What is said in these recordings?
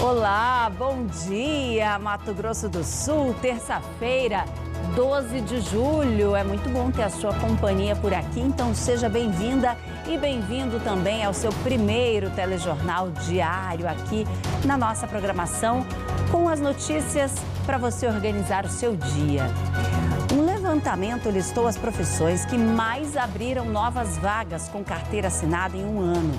Olá, bom dia, Mato Grosso do Sul, terça-feira, 12 de julho. É muito bom ter a sua companhia por aqui, então seja bem-vinda e bem-vindo também ao seu primeiro telejornal diário aqui na nossa programação, com as notícias para você organizar o seu dia. Um levantamento listou as profissões que mais abriram novas vagas com carteira assinada em um ano.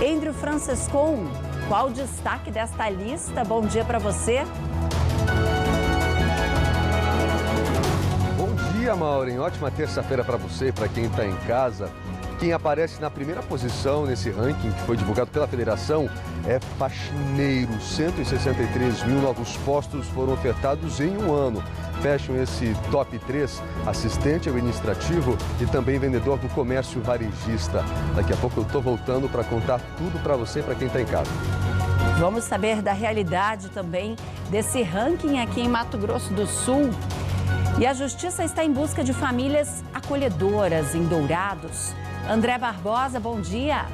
Andrew Francescon, qual o destaque desta lista? Bom dia para você. Bom dia, Maureen. Ótima terça-feira para você e para quem está em casa. Quem aparece na primeira posição nesse ranking, que foi divulgado pela federação, é faxineiro. 163 mil novos postos foram ofertados em um ano. Fecham esse top 3, assistente administrativo e também vendedor do comércio varejista. Daqui a pouco eu estou voltando para contar tudo para você e para quem está em casa. Vamos saber da realidade também desse ranking aqui em Mato Grosso do Sul. E a Justiça está em busca de famílias acolhedoras em Dourados. André Barbosa, bom dia.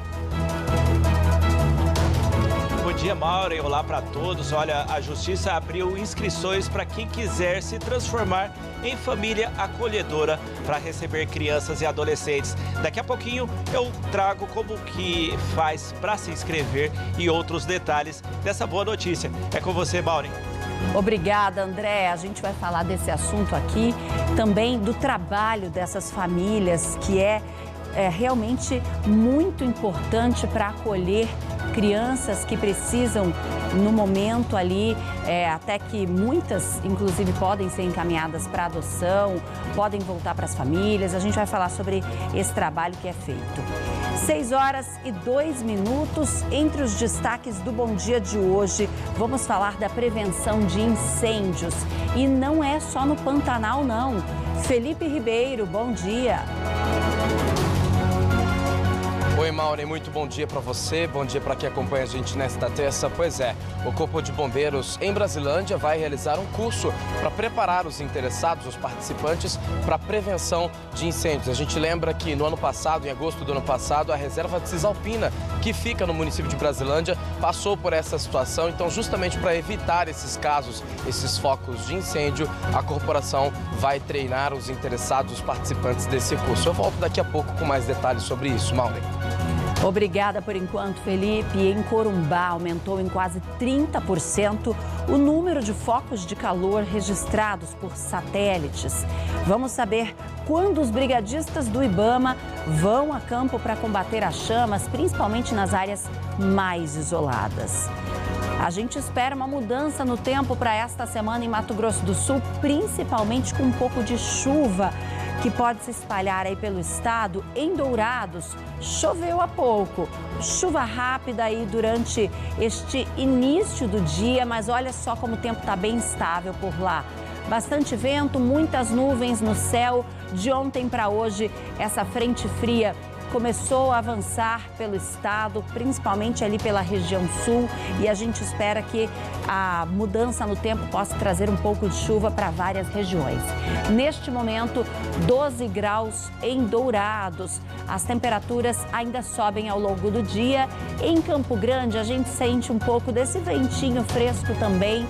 Bom dia, Maura, e olá para todos. Olha, a Justiça abriu inscrições para quem quiser se transformar em família acolhedora para receber crianças e adolescentes. Daqui a pouquinho eu trago como que faz para se inscrever e outros detalhes dessa boa notícia. É com você, Maureen. Obrigada, André. A gente vai falar desse assunto aqui, também do trabalho dessas famílias, que é realmente muito importante para acolher crianças que precisam, no momento ali, até que muitas, inclusive, podem ser encaminhadas para adoção, podem voltar para as famílias. A gente vai falar sobre esse trabalho que é feito. 6h02. Entre os destaques do Bom Dia de hoje, vamos falar da prevenção de incêndios. E não é só no Pantanal, não. Felipe Ribeiro, bom dia. Oi, Maureen, muito bom dia para você, bom dia para quem acompanha a gente nesta terça. Pois é, o Corpo de Bombeiros em Brasilândia vai realizar um curso para preparar os interessados, os participantes, para a prevenção de incêndios. A gente lembra que no ano passado, em agosto do ano passado, a reserva de Cisalpina, que fica no município de Brasilândia, passou por essa situação. Então, justamente para evitar esses casos, esses focos de incêndio, a corporação vai treinar os interessados, os participantes desse curso. Eu volto daqui a pouco com mais detalhes sobre isso, Maureen. Obrigada por enquanto, Felipe. Em Corumbá, aumentou em quase 30% o número de focos de calor registrados por satélites. Vamos saber quando os brigadistas do IBAMA vão a campo para combater as chamas, principalmente nas áreas mais isoladas. A gente espera uma mudança no tempo para esta semana em Mato Grosso do Sul, principalmente com um pouco de chuva que pode se espalhar aí pelo estado. Em Dourados, choveu há pouco. Chuva rápida aí durante este início do dia, mas olha só como o tempo está bem estável por lá. Bastante vento, muitas nuvens no céu. De ontem para hoje, essa frente fria começou a avançar pelo estado, principalmente ali pela região sul, e a gente espera que a mudança no tempo possa trazer um pouco de chuva para várias regiões. Neste momento, 12 graus em Dourados. As temperaturas ainda sobem ao longo do dia. Em Campo Grande, a gente sente um pouco desse ventinho fresco também.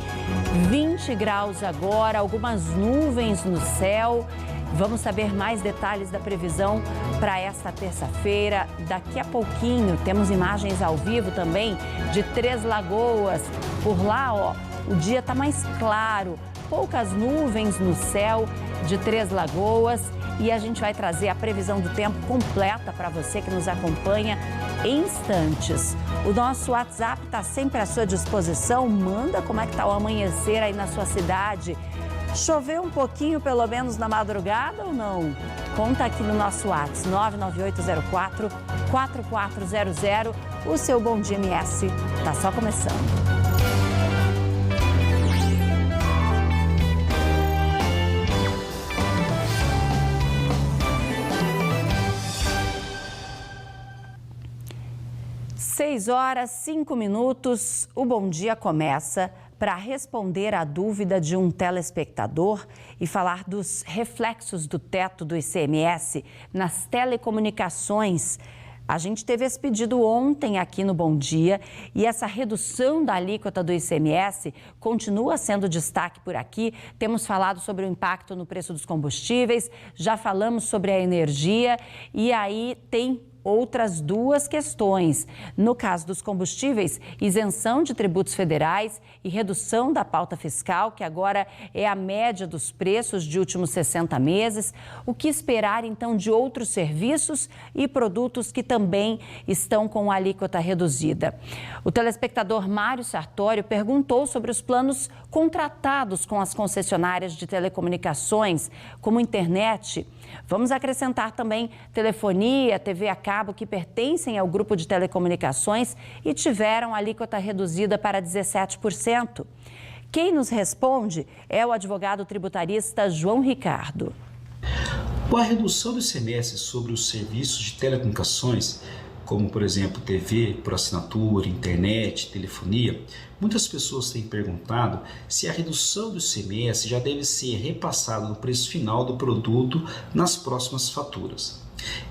20 graus agora, algumas nuvens no céu. Vamos saber mais detalhes da previsão para esta terça-feira. Daqui a pouquinho temos imagens ao vivo também de Três Lagoas. Por lá, ó, o dia está mais claro, poucas nuvens no céu de Três Lagoas. E a gente vai trazer a previsão do tempo completa para você que nos acompanha em instantes. O nosso WhatsApp está sempre à sua disposição. Manda como é que está o amanhecer aí na sua cidade. Choveu um pouquinho, pelo menos na madrugada ou não? Conta aqui no nosso WhatsApp, 99804-4400. O seu Bom Dia MS está só começando. Seis horas, 5 minutos. O Bom Dia começa para responder à dúvida de um telespectador e falar dos reflexos do teto do ICMS nas telecomunicações A gente teve esse pedido ontem aqui no Bom Dia e essa redução da alíquota do ICMS continua sendo destaque por aqui. Temos falado sobre o impacto no preço dos combustíveis, já falamos sobre a energia e aí tem outras duas questões. No caso dos combustíveis, isenção de tributos federais e redução da pauta fiscal, que agora é a média dos preços de últimos 60 meses. O que esperar, então, de outros serviços e produtos que também estão com a alíquota reduzida? O telespectador Mário Sartório perguntou sobre os planos contratados com as concessionárias de telecomunicações, como internet. Vamos acrescentar também telefonia, TV a cabo, que pertencem ao grupo de telecomunicações e tiveram a alíquota reduzida para 17%. Quem nos responde é o advogado tributarista João Ricardo. Com a redução do ICMS sobre os serviços de telecomunicações, como, por exemplo, TV por assinatura, internet, telefonia, muitas pessoas têm perguntado se a redução do ICMS já deve ser repassada no preço final do produto nas próximas faturas.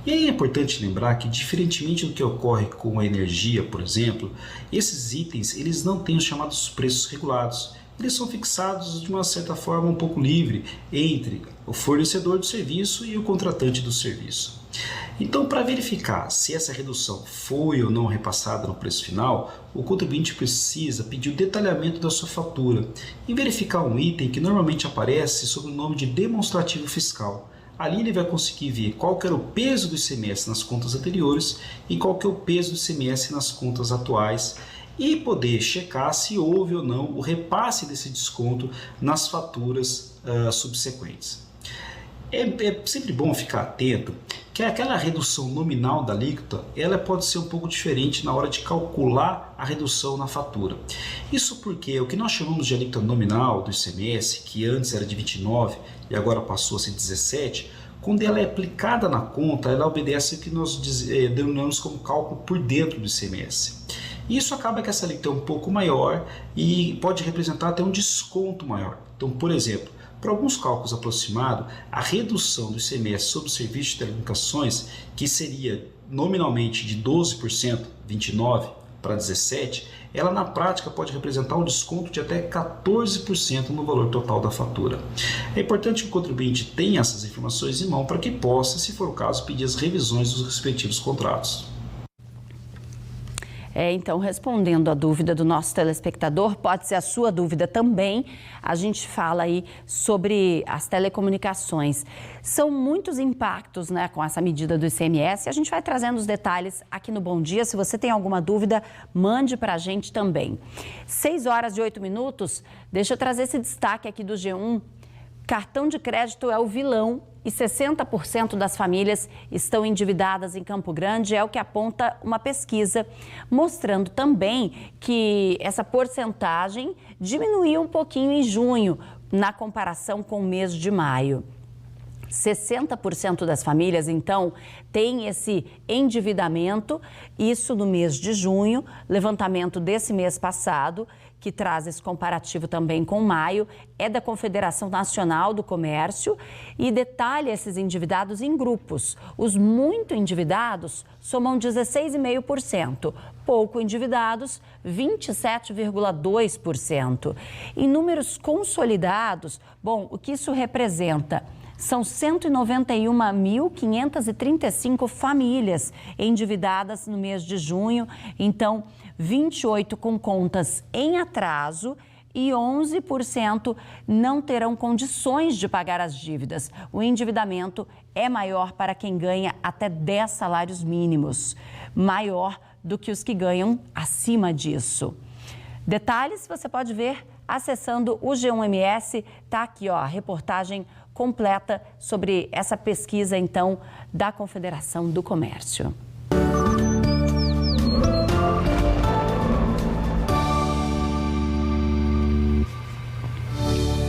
E aí é importante lembrar que, diferentemente do que ocorre com a energia, por exemplo, esses itens eles não têm os chamados preços regulados. Eles são fixados de uma certa forma um pouco livre entre o fornecedor do serviço e o contratante do serviço. Então, para verificar se essa redução foi ou não repassada no preço final, o contribuinte precisa pedir o detalhamento da sua fatura e verificar um item que normalmente aparece sob o nome de demonstrativo fiscal. Ali ele vai conseguir ver qual que era o peso do ICMS nas contas anteriores e qual que é o peso do ICMS nas contas atuais e poder checar se houve ou não o repasse desse desconto nas faturas subsequentes. É sempre bom ficar atento que aquela redução nominal da alíquota ela pode ser um pouco diferente na hora de calcular a redução na fatura. Isso porque o que nós chamamos de alíquota nominal do ICMS, que antes era de 29% e agora passou a ser 17%, quando ela é aplicada na conta, ela obedece o que nós denominamos como cálculo por dentro do ICMS. Isso acaba que essa alíquota é um pouco maior e pode representar até um desconto maior. Então, por exemplo, para alguns cálculos aproximados, a redução do ICMS sobre o serviço de telecomunicações, que seria nominalmente de 12%, 29% para 17%, ela na prática pode representar um desconto de até 14% no valor total da fatura. É importante que o contribuinte tenha essas informações em mão para que possa, se for o caso, pedir as revisões dos respectivos contratos. Então, respondendo à dúvida do nosso telespectador, pode ser a sua dúvida também. A gente fala aí sobre as telecomunicações. São muitos impactos, né, com essa medida do ICMS. A gente vai trazendo os detalhes aqui no Bom Dia. Se você tem alguma dúvida, mande para a gente também. 6h08. Deixa eu trazer esse destaque aqui do G1. Cartão de crédito é o vilão e 60% das famílias estão endividadas em Campo Grande, é o que aponta uma pesquisa, mostrando também que essa porcentagem diminuiu um pouquinho em junho, na comparação com o mês de maio. 60% das famílias, então, têm esse endividamento, isso no mês de junho, levantamento desse mês passado, que traz esse comparativo também com maio, é da Confederação Nacional do Comércio e detalha esses endividados em grupos. Os muito endividados somam 16,5%, pouco endividados, 27,2%. Em números consolidados, bom, o que isso representa? São 191.535 famílias endividadas no mês de junho, então 28 com contas em atraso e 11% não terão condições de pagar as dívidas. O endividamento é maior para quem ganha até 10 salários mínimos, maior do que os que ganham acima disso. Detalhes você pode ver acessando o G1MS, tá aqui ó, a reportagem completa sobre essa pesquisa, então, da Confederação do Comércio.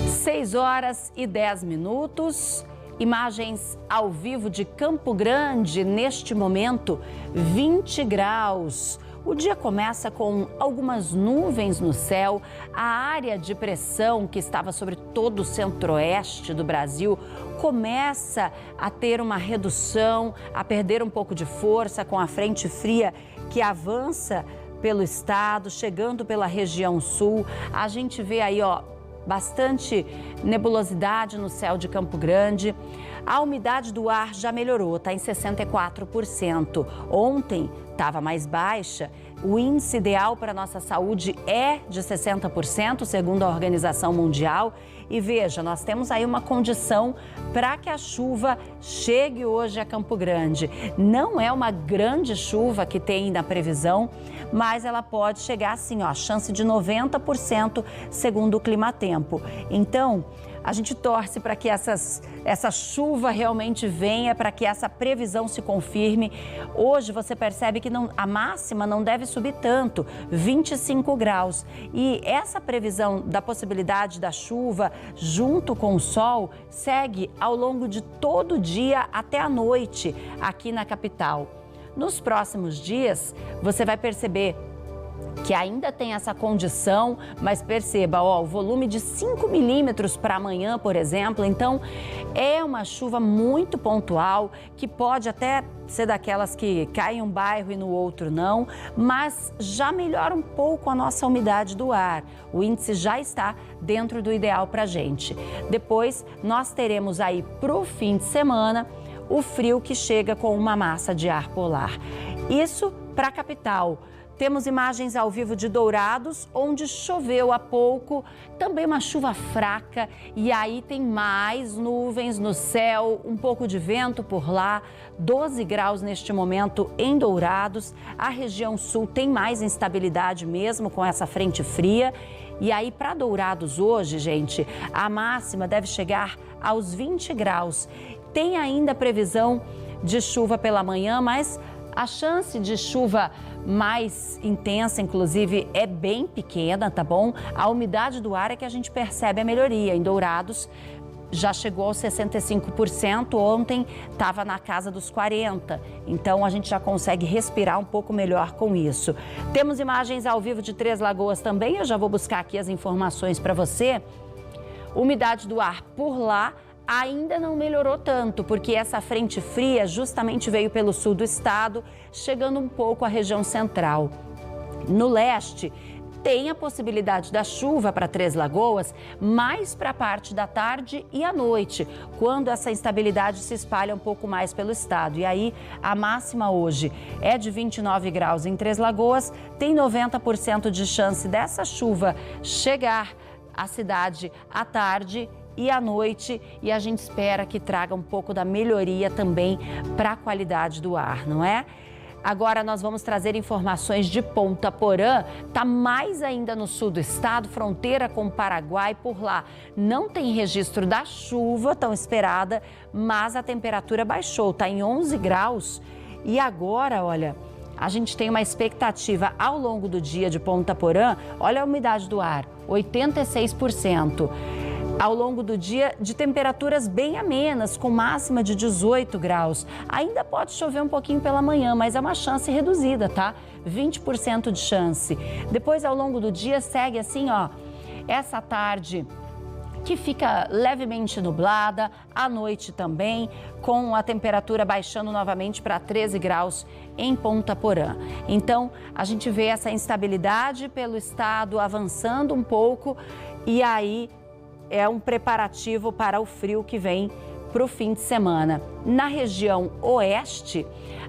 6h10. Imagens ao vivo de Campo Grande, neste momento, 20 graus. O dia começa com algumas nuvens no céu, a área de pressão que estava sobre todo o centro-oeste do Brasil começa a ter uma redução, a perder um pouco de força com a frente fria que avança pelo estado, chegando pela região sul. A gente vê aí, bastante nebulosidade no céu de Campo Grande. A umidade do ar já melhorou, está em 64%. Ontem estava mais baixa. O índice ideal para a nossa saúde é de 60%, segundo a Organização Mundial. E veja, nós temos aí uma condição para que a chuva chegue hoje a Campo Grande. Não é uma grande chuva que tem na previsão, mas ela pode chegar assim, chance de 90%, segundo o Climatempo. Então, a gente torce para que essa chuva realmente venha, para que essa previsão se confirme. Hoje você percebe que a máxima não deve subir tanto, 25 graus. E essa previsão da possibilidade da chuva junto com o sol segue ao longo de todo o dia até a noite aqui na capital. Nos próximos dias, você vai perceber que ainda tem essa condição, mas perceba, o volume de 5 milímetros para amanhã, por exemplo. Então, é uma chuva muito pontual, que pode até ser daquelas que cai em um bairro e no outro não, mas já melhora um pouco a nossa umidade do ar. O índice já está dentro do ideal para a gente. Depois, nós teremos aí para o fim de semana o frio que chega com uma massa de ar polar. Isso para a capital. Temos imagens ao vivo de Dourados, onde choveu há pouco, também uma chuva fraca, e aí tem mais nuvens no céu, um pouco de vento por lá, 12 graus neste momento em Dourados. A região sul tem mais instabilidade mesmo com essa frente fria. E aí para Dourados hoje, gente, a máxima deve chegar aos 20 graus. Tem ainda previsão de chuva pela manhã, mas a chance de chuva mais intensa, inclusive, é bem pequena, tá bom? A umidade do ar é que a gente percebe a melhoria. Em Dourados já chegou aos 65%, ontem estava na casa dos 40%. Então, a gente já consegue respirar um pouco melhor com isso. Temos imagens ao vivo de Três Lagoas também, eu já vou buscar aqui as informações para você. Umidade do ar por lá ainda não melhorou tanto, porque essa frente fria justamente veio pelo sul do estado, chegando um pouco à região central. No leste, tem a possibilidade da chuva para Três Lagoas, mais para a parte da tarde e à noite, quando essa instabilidade se espalha um pouco mais pelo estado. E aí, a máxima hoje é de 29 graus em Três Lagoas, tem 90% de chance dessa chuva chegar à cidade à tarde e à noite, e a gente espera que traga um pouco da melhoria também para a qualidade do ar, não é? Agora nós vamos trazer informações de Ponta Porã, está mais ainda no sul do estado, fronteira com o Paraguai. Por lá não tem registro da chuva tão esperada, mas a temperatura baixou, está em 11 graus. E agora, olha, a gente tem uma expectativa ao longo do dia de Ponta Porã, olha a umidade do ar, 86%. Ao longo do dia, de temperaturas bem amenas, com máxima de 18 graus. Ainda pode chover um pouquinho pela manhã, mas é uma chance reduzida, tá? 20% de chance. Depois, ao longo do dia, segue assim, essa tarde que fica levemente nublada, à noite também, com a temperatura baixando novamente para 13 graus em Ponta Porã. Então, a gente vê essa instabilidade pelo estado avançando um pouco, e aí é um preparativo para o frio que vem para o fim de semana. Na região oeste,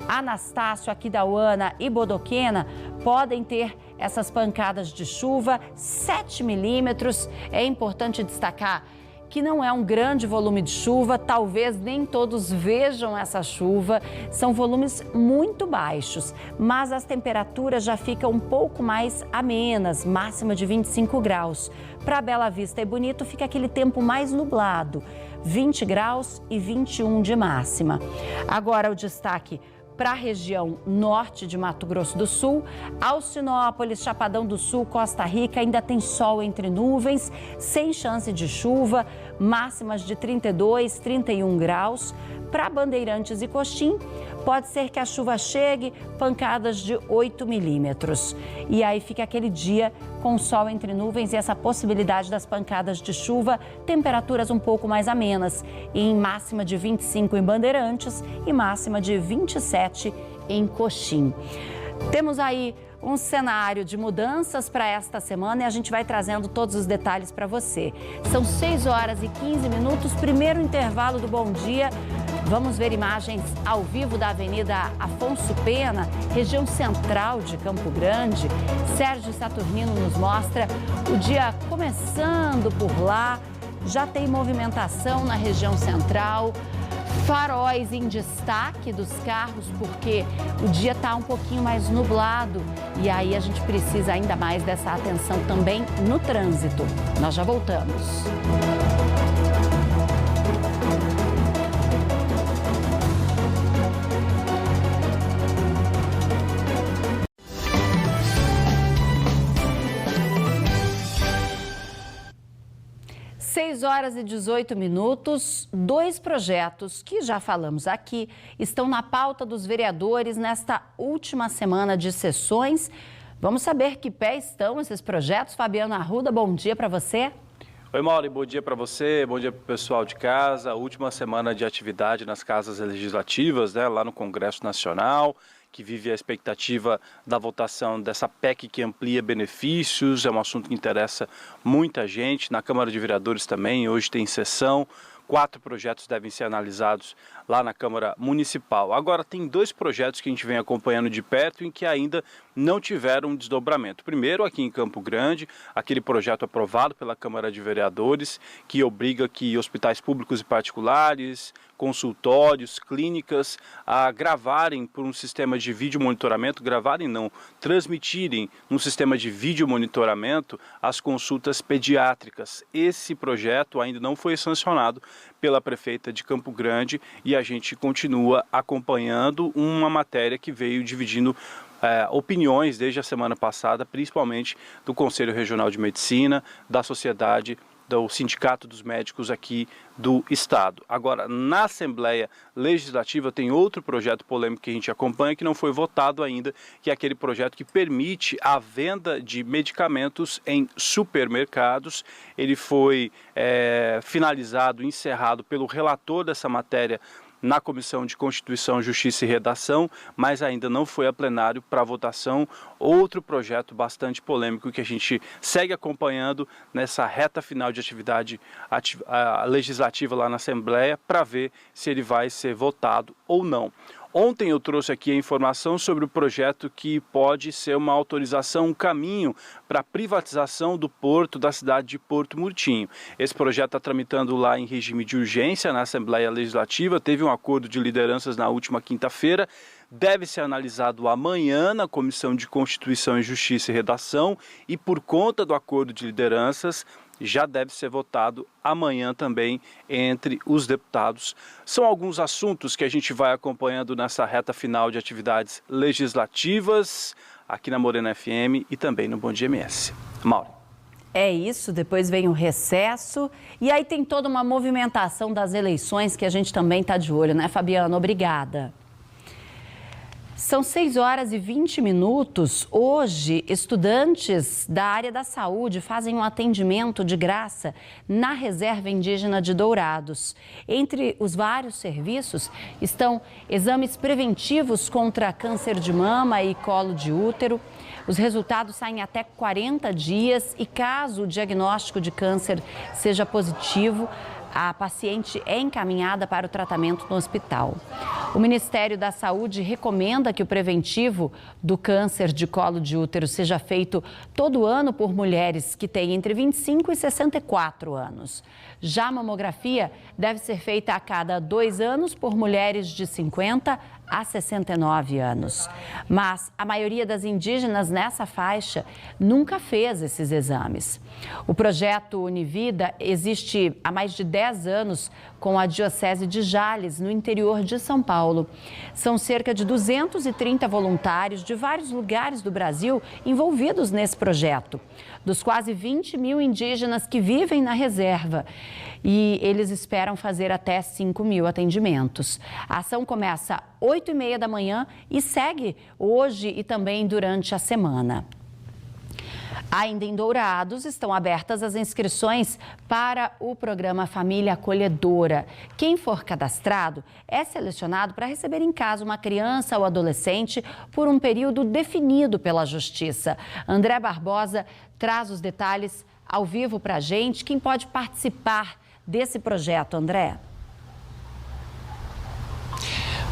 Anastácio, Aquidauana e Bodoquena podem ter essas pancadas de chuva, 7 milímetros. É importante destacar que não é um grande volume de chuva, talvez nem todos vejam essa chuva, são volumes muito baixos, mas as temperaturas já ficam um pouco mais amenas, máxima de 25 graus. Para Bela Vista e Bonito fica aquele tempo mais nublado, 20 graus e 21 de máxima. Agora o destaque para a região norte de Mato Grosso do Sul, Alcinópolis, Chapadão do Sul, Costa Rica, ainda tem sol entre nuvens, sem chance de chuva, máximas de 32, 31 graus. para Bandeirantes e Coxim, pode ser que a chuva chegue, pancadas de 8 milímetros. E aí fica aquele dia com sol entre nuvens e essa possibilidade das pancadas de chuva, temperaturas um pouco mais amenas, em máxima de 25 em Bandeirantes e máxima de 27 em Coxim. Temos aí um cenário de mudanças para esta semana e a gente vai trazendo todos os detalhes para você. São 6 horas e 15 minutos, primeiro intervalo do Bom Dia. Vamos ver imagens ao vivo da Avenida Afonso Pena, região central de Campo Grande. Sérgio Saturnino nos mostra o dia começando por lá. Já tem movimentação na região central. Faróis em destaque dos carros, porque o dia está um pouquinho mais nublado e aí a gente precisa ainda mais dessa atenção também no trânsito. Nós já voltamos. 6 horas e 18 minutos, 2 projetos que já falamos aqui estão na pauta dos vereadores nesta última semana de sessões. Vamos saber que pé estão esses projetos. Fabiano Arruda, bom dia para você. Oi, Mauri, bom dia para você, bom dia para o pessoal de casa. Última semana de atividade nas casas legislativas, né, lá no Congresso Nacional, que vive a expectativa da votação dessa PEC que amplia benefícios. É um assunto que interessa muita gente. Na Câmara de Vereadores também, hoje tem sessão. 4 projetos devem ser analisados lá na Câmara Municipal. Agora, tem 2 projetos que a gente vem acompanhando de perto em que ainda não tiveram desdobramento. Primeiro, aqui em Campo Grande, aquele projeto aprovado pela Câmara de Vereadores que obriga que hospitais públicos e particulares, consultórios, clínicas a gravarem por um sistema de vídeo monitoramento, transmitirem num sistema de vídeo monitoramento as consultas pediátricas. Esse projeto ainda não foi sancionado pela prefeita de Campo Grande e a gente continua acompanhando uma matéria que veio dividindo opiniões desde a semana passada, principalmente do Conselho Regional de Medicina, da sociedade, do Sindicato dos Médicos aqui do Estado. Agora, na Assembleia Legislativa tem outro projeto polêmico que a gente acompanha que não foi votado ainda, que é aquele projeto que permite a venda de medicamentos em supermercados. Ele foi finalizado, encerrado pelo relator dessa matéria na Comissão de Constituição, Justiça e Redação, mas ainda não foi a plenário para votação. Outro projeto bastante polêmico que a gente segue acompanhando nessa reta final de atividade legislativa lá na Assembleia para ver se ele vai ser votado ou não. Ontem eu trouxe aqui a informação sobre o projeto que pode ser uma autorização, um caminho para a privatização do porto da cidade de Porto Murtinho. Esse projeto está tramitando lá em regime de urgência na Assembleia Legislativa, teve um acordo de lideranças na última quinta-feira, deve ser analisado amanhã na Comissão de Constituição e Justiça e Redação e por conta do acordo de lideranças, já deve ser votado amanhã também entre os deputados. São alguns assuntos que a gente vai acompanhando nessa reta final de atividades legislativas aqui na Morena FM e também no Bom Dia MS. Mauro. É isso, depois vem o recesso e aí tem toda uma movimentação das eleições que a gente também está de olho, né, Fabiano? Obrigada. São 6 horas e 20 minutos. Hoje, estudantes da área da saúde fazem um atendimento de graça na Reserva Indígena de Dourados. Entre os vários serviços estão exames preventivos contra câncer de mama e colo de útero. Os resultados saem até 40 dias e caso o diagnóstico de câncer seja positivo, a paciente é encaminhada para o tratamento no hospital. O Ministério da Saúde recomenda que o preventivo do câncer de colo de útero seja feito todo ano por mulheres que têm entre 25 e 64 anos. Já a mamografia deve ser feita a cada 2 anos por mulheres de 50 a 69 anos. Mas a maioria das indígenas nessa faixa nunca fez esses exames. O projeto Univida existe há mais de 10 anos com a Diocese de Jales, no interior de São Paulo. São cerca de 230 voluntários de vários lugares do Brasil envolvidos nesse projeto, dos quase 20 mil indígenas que vivem na reserva. E eles esperam fazer até 5 mil atendimentos. A ação começa às 8h30 da manhã e segue hoje e também durante a semana. Ainda em Dourados, estão abertas as inscrições para o programa Família Acolhedora. Quem for cadastrado é selecionado para receber em casa uma criança ou adolescente por um período definido pela Justiça. André Barbosa traz os detalhes ao vivo para a gente. Quem pode participar desse projeto, André?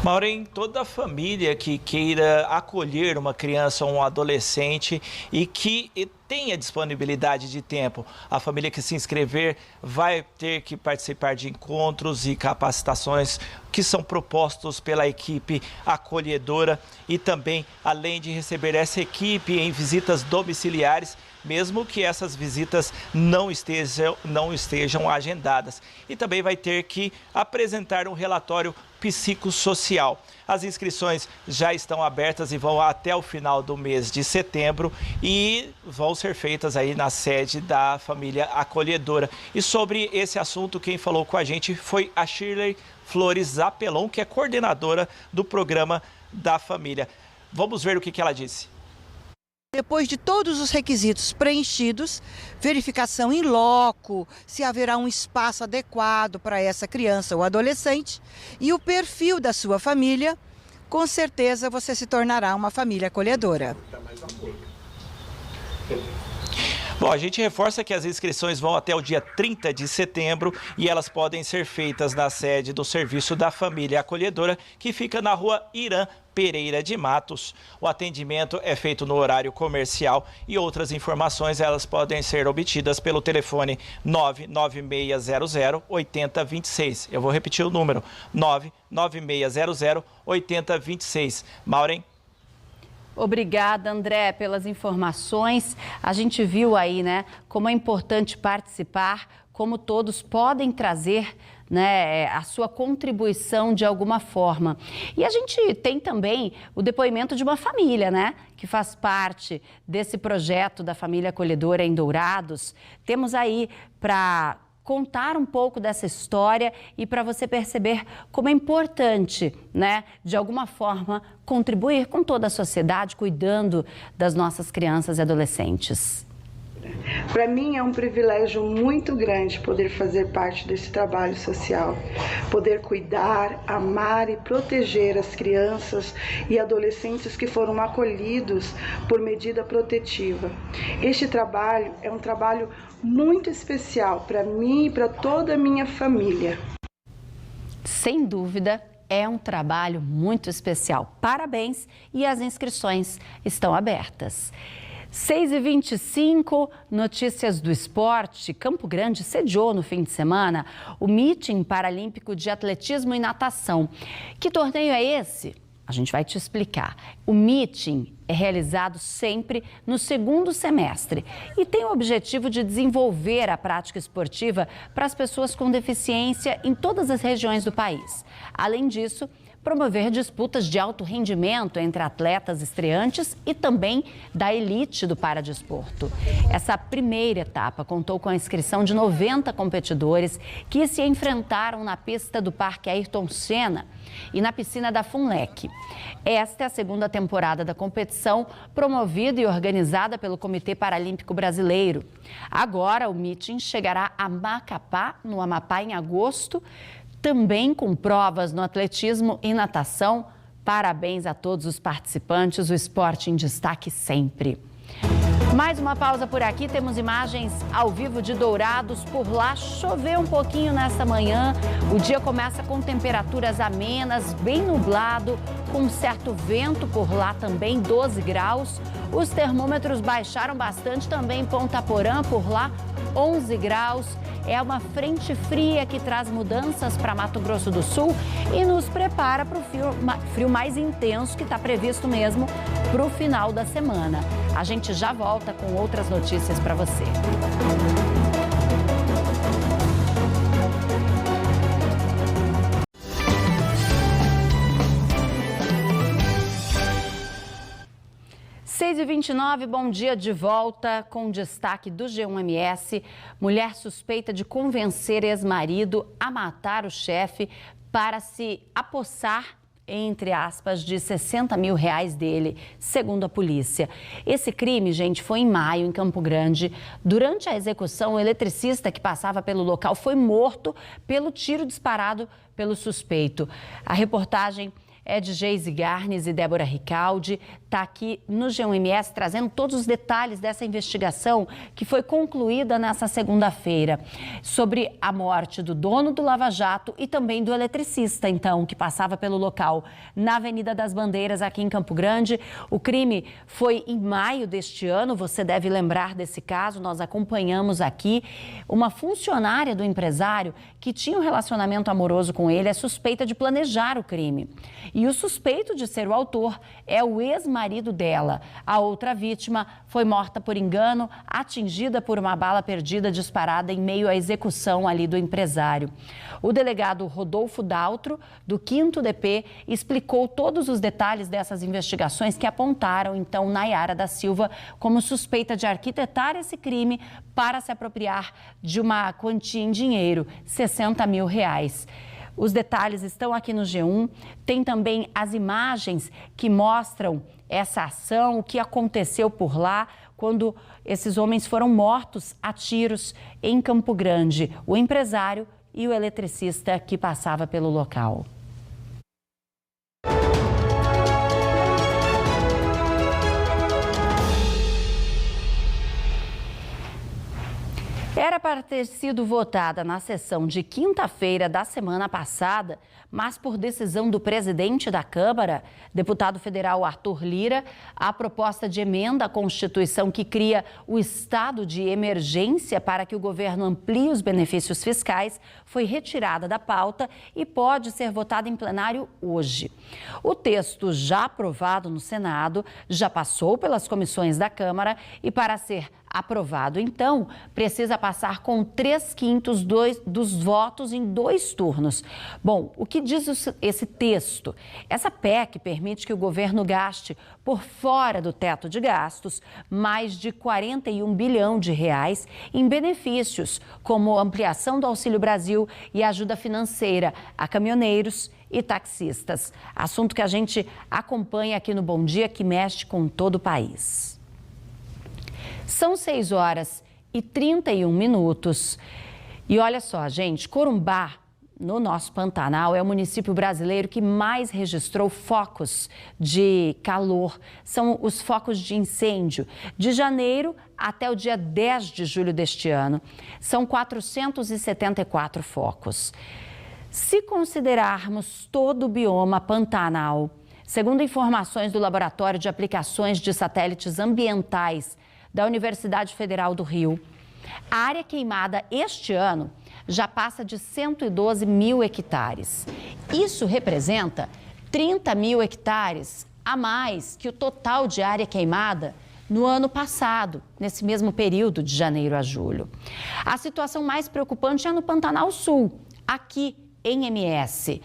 Maureen, toda família que queira acolher uma criança ou um adolescente e que tenha disponibilidade de tempo, a família que se inscrever vai ter que participar de encontros e capacitações que são propostos pela equipe acolhedora e também, além de receber essa equipe em visitas domiciliares, mesmo que essas visitas não estejam agendadas. E também vai ter que apresentar um relatório psicossocial. As inscrições já estão abertas e vão até o final do mês de setembro e vão ser feitas aí na sede da Família Acolhedora. E sobre esse assunto, quem falou com a gente foi a Shirley Flores Zapelon, que é coordenadora do programa da família. Vamos ver o que ela disse. Depois de todos os requisitos preenchidos, verificação in loco, se haverá um espaço adequado para essa criança ou adolescente e o perfil da sua família, com certeza você se tornará uma família acolhedora. Bom, a gente reforça que as inscrições vão até o dia 30 de setembro e elas podem ser feitas na sede do Serviço da Família Acolhedora, que fica na rua Irã Pereira de Matos. O atendimento é feito no horário comercial e outras informações elas podem ser obtidas pelo telefone 99600-8026. Eu vou repetir o número, 99600-8026. Maureen? Obrigada, André, pelas informações. A gente viu aí, né, como é importante participar, como todos podem trazer, né, a sua contribuição de alguma forma. E a gente tem também o depoimento de uma família, né, que faz parte desse projeto da Família Acolhedora em Dourados. Temos aí para contar um pouco dessa história e para você perceber como é importante, né, de alguma forma, contribuir com toda a sociedade, cuidando das nossas crianças e adolescentes. Para mim é um privilégio muito grande poder fazer parte desse trabalho social, poder cuidar, amar e proteger as crianças e adolescentes que foram acolhidos por medida protetiva. Este trabalho é um trabalho muito especial para mim e para toda a minha família. Sem dúvida, é um trabalho muito especial. Parabéns e as inscrições estão abertas. 6h25, notícias do esporte. Campo Grande sediou no fim de semana o Meeting Paralímpico de Atletismo e Natação. Que torneio é esse? A gente vai te explicar. O Meeting é realizado sempre no segundo semestre e tem o objetivo de desenvolver a prática esportiva para as pessoas com deficiência em todas as regiões do país. Além disso, promover disputas de alto rendimento entre atletas estreantes e também da elite do paradesporto. Essa primeira etapa contou com a inscrição de 90 competidores que se enfrentaram na pista do Parque Ayrton Senna e na piscina da Funlec. Esta é a segunda temporada da competição, promovida e organizada pelo Comitê Paralímpico Brasileiro. Agora, o meeting chegará a Macapá, no Amapá, em agosto, também com provas no atletismo e natação. Parabéns a todos os participantes, o esporte em destaque sempre. Mais uma pausa por aqui, temos imagens ao vivo de Dourados. Por lá choveu um pouquinho nesta manhã, o dia começa com temperaturas amenas, bem nublado, com um certo vento por lá também, 12 graus. Os termômetros baixaram bastante também em Ponta Porã, por lá 11 graus. é uma frente fria que traz mudanças para Mato Grosso do Sul e nos prepara para o frio mais intenso que está previsto mesmo para o final da semana. A gente já volta com outras notícias para você. Seis e 29, bom dia de volta com destaque do G1MS. Mulher suspeita de convencer ex-marido a matar o chefe para se apossar, entre aspas, de 60 mil reais dele, segundo a polícia. Esse crime, gente, foi em maio, em Campo Grande. Durante a execução, o eletricista que passava pelo local foi morto pelo tiro disparado pelo suspeito. A reportagem é de Geise Garnes e Débora Ricaldi, está aqui no G1MS trazendo todos os detalhes dessa investigação que foi concluída nessa segunda-feira sobre a morte do dono do Lava Jato e também do eletricista, então, que passava pelo local na Avenida das Bandeiras, aqui em Campo Grande. O crime foi em maio deste ano, você deve lembrar desse caso, nós acompanhamos aqui. Uma funcionária do empresário que tinha um relacionamento amoroso com ele é suspeita de planejar o crime. E o suspeito de ser o autor é o ex-marido dela. A outra vítima foi morta por engano, atingida por uma bala perdida disparada em meio à execução ali do empresário. O delegado Rodolfo Daltro, do 5º DP, explicou todos os detalhes dessas investigações que apontaram, então, Nayara da Silva como suspeita de arquitetar esse crime para se apropriar de uma quantia em dinheiro, 60 mil reais. Os detalhes estão aqui no G1, tem também as imagens que mostram essa ação, o que aconteceu por lá, quando esses homens foram mortos a tiros em Campo Grande, o empresário e o eletricista que passava pelo local. Era para ter sido votada na sessão de quinta-feira da semana passada, mas por decisão do presidente da Câmara, deputado federal Arthur Lira, a proposta de emenda à Constituição que cria o estado de emergência para que o governo amplie os benefícios fiscais foi retirada da pauta e pode ser votada em plenário hoje. O texto já aprovado no Senado já passou pelas comissões da Câmara e, para ser aprovado, então, precisa passar com 3/5 dos votos em 2 turnos. Bom, o que diz esse texto? Essa PEC permite que o governo gaste, por fora do teto de gastos, mais de 41 bilhão de reais em benefícios, como ampliação do Auxílio Brasil e ajuda financeira a caminhoneiros e taxistas. Assunto que a gente acompanha aqui no Bom Dia, que mexe com todo o país. São 6 horas e 31 minutos. E olha só, gente, Corumbá, no nosso Pantanal, é o município brasileiro que mais registrou focos de calor. São os focos de incêndio. De janeiro até o dia 10 de julho deste ano, são 474 focos. Se considerarmos todo o bioma Pantanal, segundo informações do Laboratório de Aplicações de Satélites Ambientais da Universidade Federal do Rio, a área queimada este ano já passa de 112 mil hectares. Isso representa 30 mil hectares a mais que o total de área queimada no ano passado, nesse mesmo período de janeiro a julho. A situação mais preocupante é no Pantanal Sul, aqui em MS.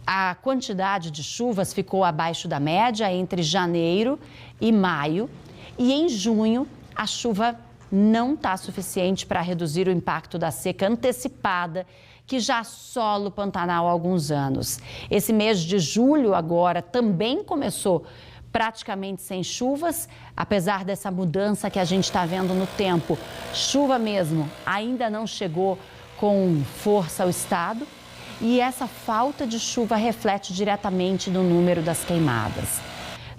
A quantidade de chuvas ficou abaixo da média entre janeiro e maio, e em junho a chuva não está suficiente para reduzir o impacto da seca antecipada que já assola o Pantanal há alguns anos. Esse mês de julho agora também começou praticamente sem chuvas, apesar dessa mudança que a gente está vendo no tempo. Chuva mesmo ainda não chegou com força ao estado e essa falta de chuva reflete diretamente no número das queimadas.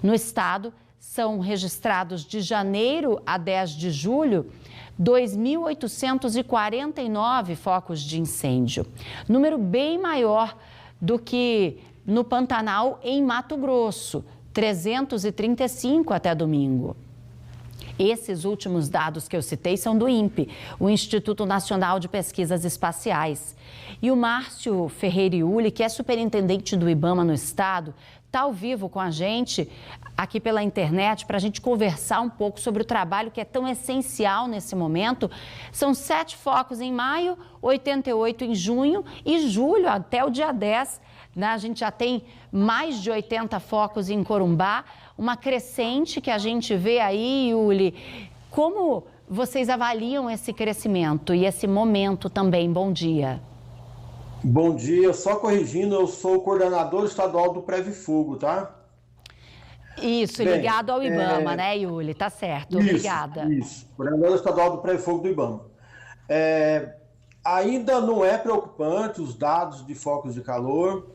No estado, são registrados de janeiro a 10 de julho 2.849 focos de incêndio, número bem maior do que no Pantanal, em Mato Grosso, 335 até domingo. Esses últimos dados que eu citei são do INPE, o Instituto Nacional de Pesquisas Espaciais. E o Márcio Ferreira-Iuli, que é superintendente do IBAMA no estado, está ao vivo com a gente aqui pela internet para a gente conversar um pouco sobre o trabalho que é tão essencial nesse momento. São 7 focos em maio, 88 em junho e julho, até o dia 10, né? A gente já tem mais de 80 focos em Corumbá, uma crescente que a gente vê aí, Iuli. Como vocês avaliam esse crescimento e esse momento também? Bom dia. Bom dia, só corrigindo, eu sou o coordenador estadual do Previfogo, tá? Isso, bem, ligado ao IBAMA, né, Iuli? Tá certo, obrigada. Isso, coordenador estadual do Previfogo do IBAMA. Ainda não é preocupante os dados de focos de calor,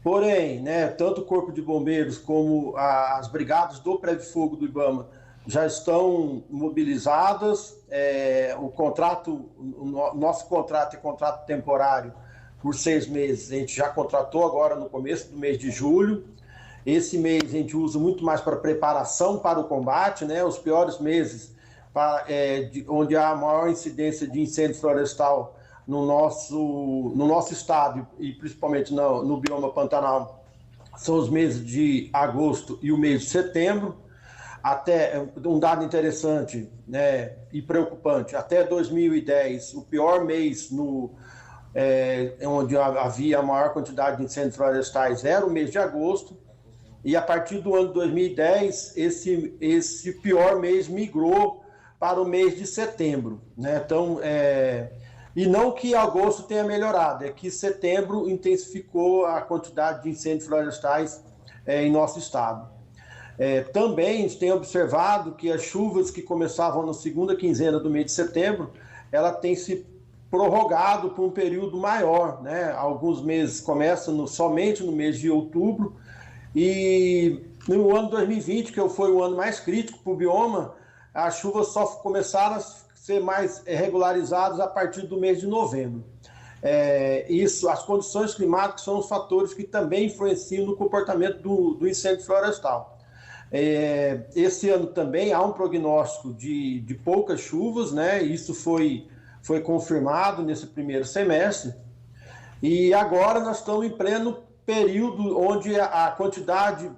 porém, né, tanto o Corpo de Bombeiros como as brigadas do Previfogo do IBAMA já estão mobilizadas. O nosso contrato é contrato temporário por 6 meses. A gente já contratou agora no começo do mês de julho. Esse mês a gente usa muito mais para preparação para o combate, né? Os piores meses onde há a maior incidência de incêndio florestal no nosso estado e principalmente no bioma Pantanal são os meses de agosto e o mês de setembro. Até um dado interessante, né, e preocupante, até 2010, o pior mês onde havia a maior quantidade de incêndios florestais era o mês de agosto, e a partir do ano 2010, esse pior mês migrou para o mês de setembro, né? Então, e não que agosto tenha melhorado, é que setembro intensificou a quantidade de incêndios florestais em nosso estado. Também a gente tem observado que as chuvas que começavam na segunda quinzena do mês de setembro, ela tem se prorrogado por um período maior, né? Alguns meses começam somente no mês de outubro, e no ano 2020, que foi o ano mais crítico para o bioma, as chuvas só começaram a ser mais regularizadas a partir do mês de novembro. As condições climáticas são os fatores que também influenciam no comportamento do incêndio florestal. Esse ano também há um prognóstico de poucas chuvas, né? Isso foi confirmado nesse primeiro semestre, e agora nós estamos em pleno período onde a quantidade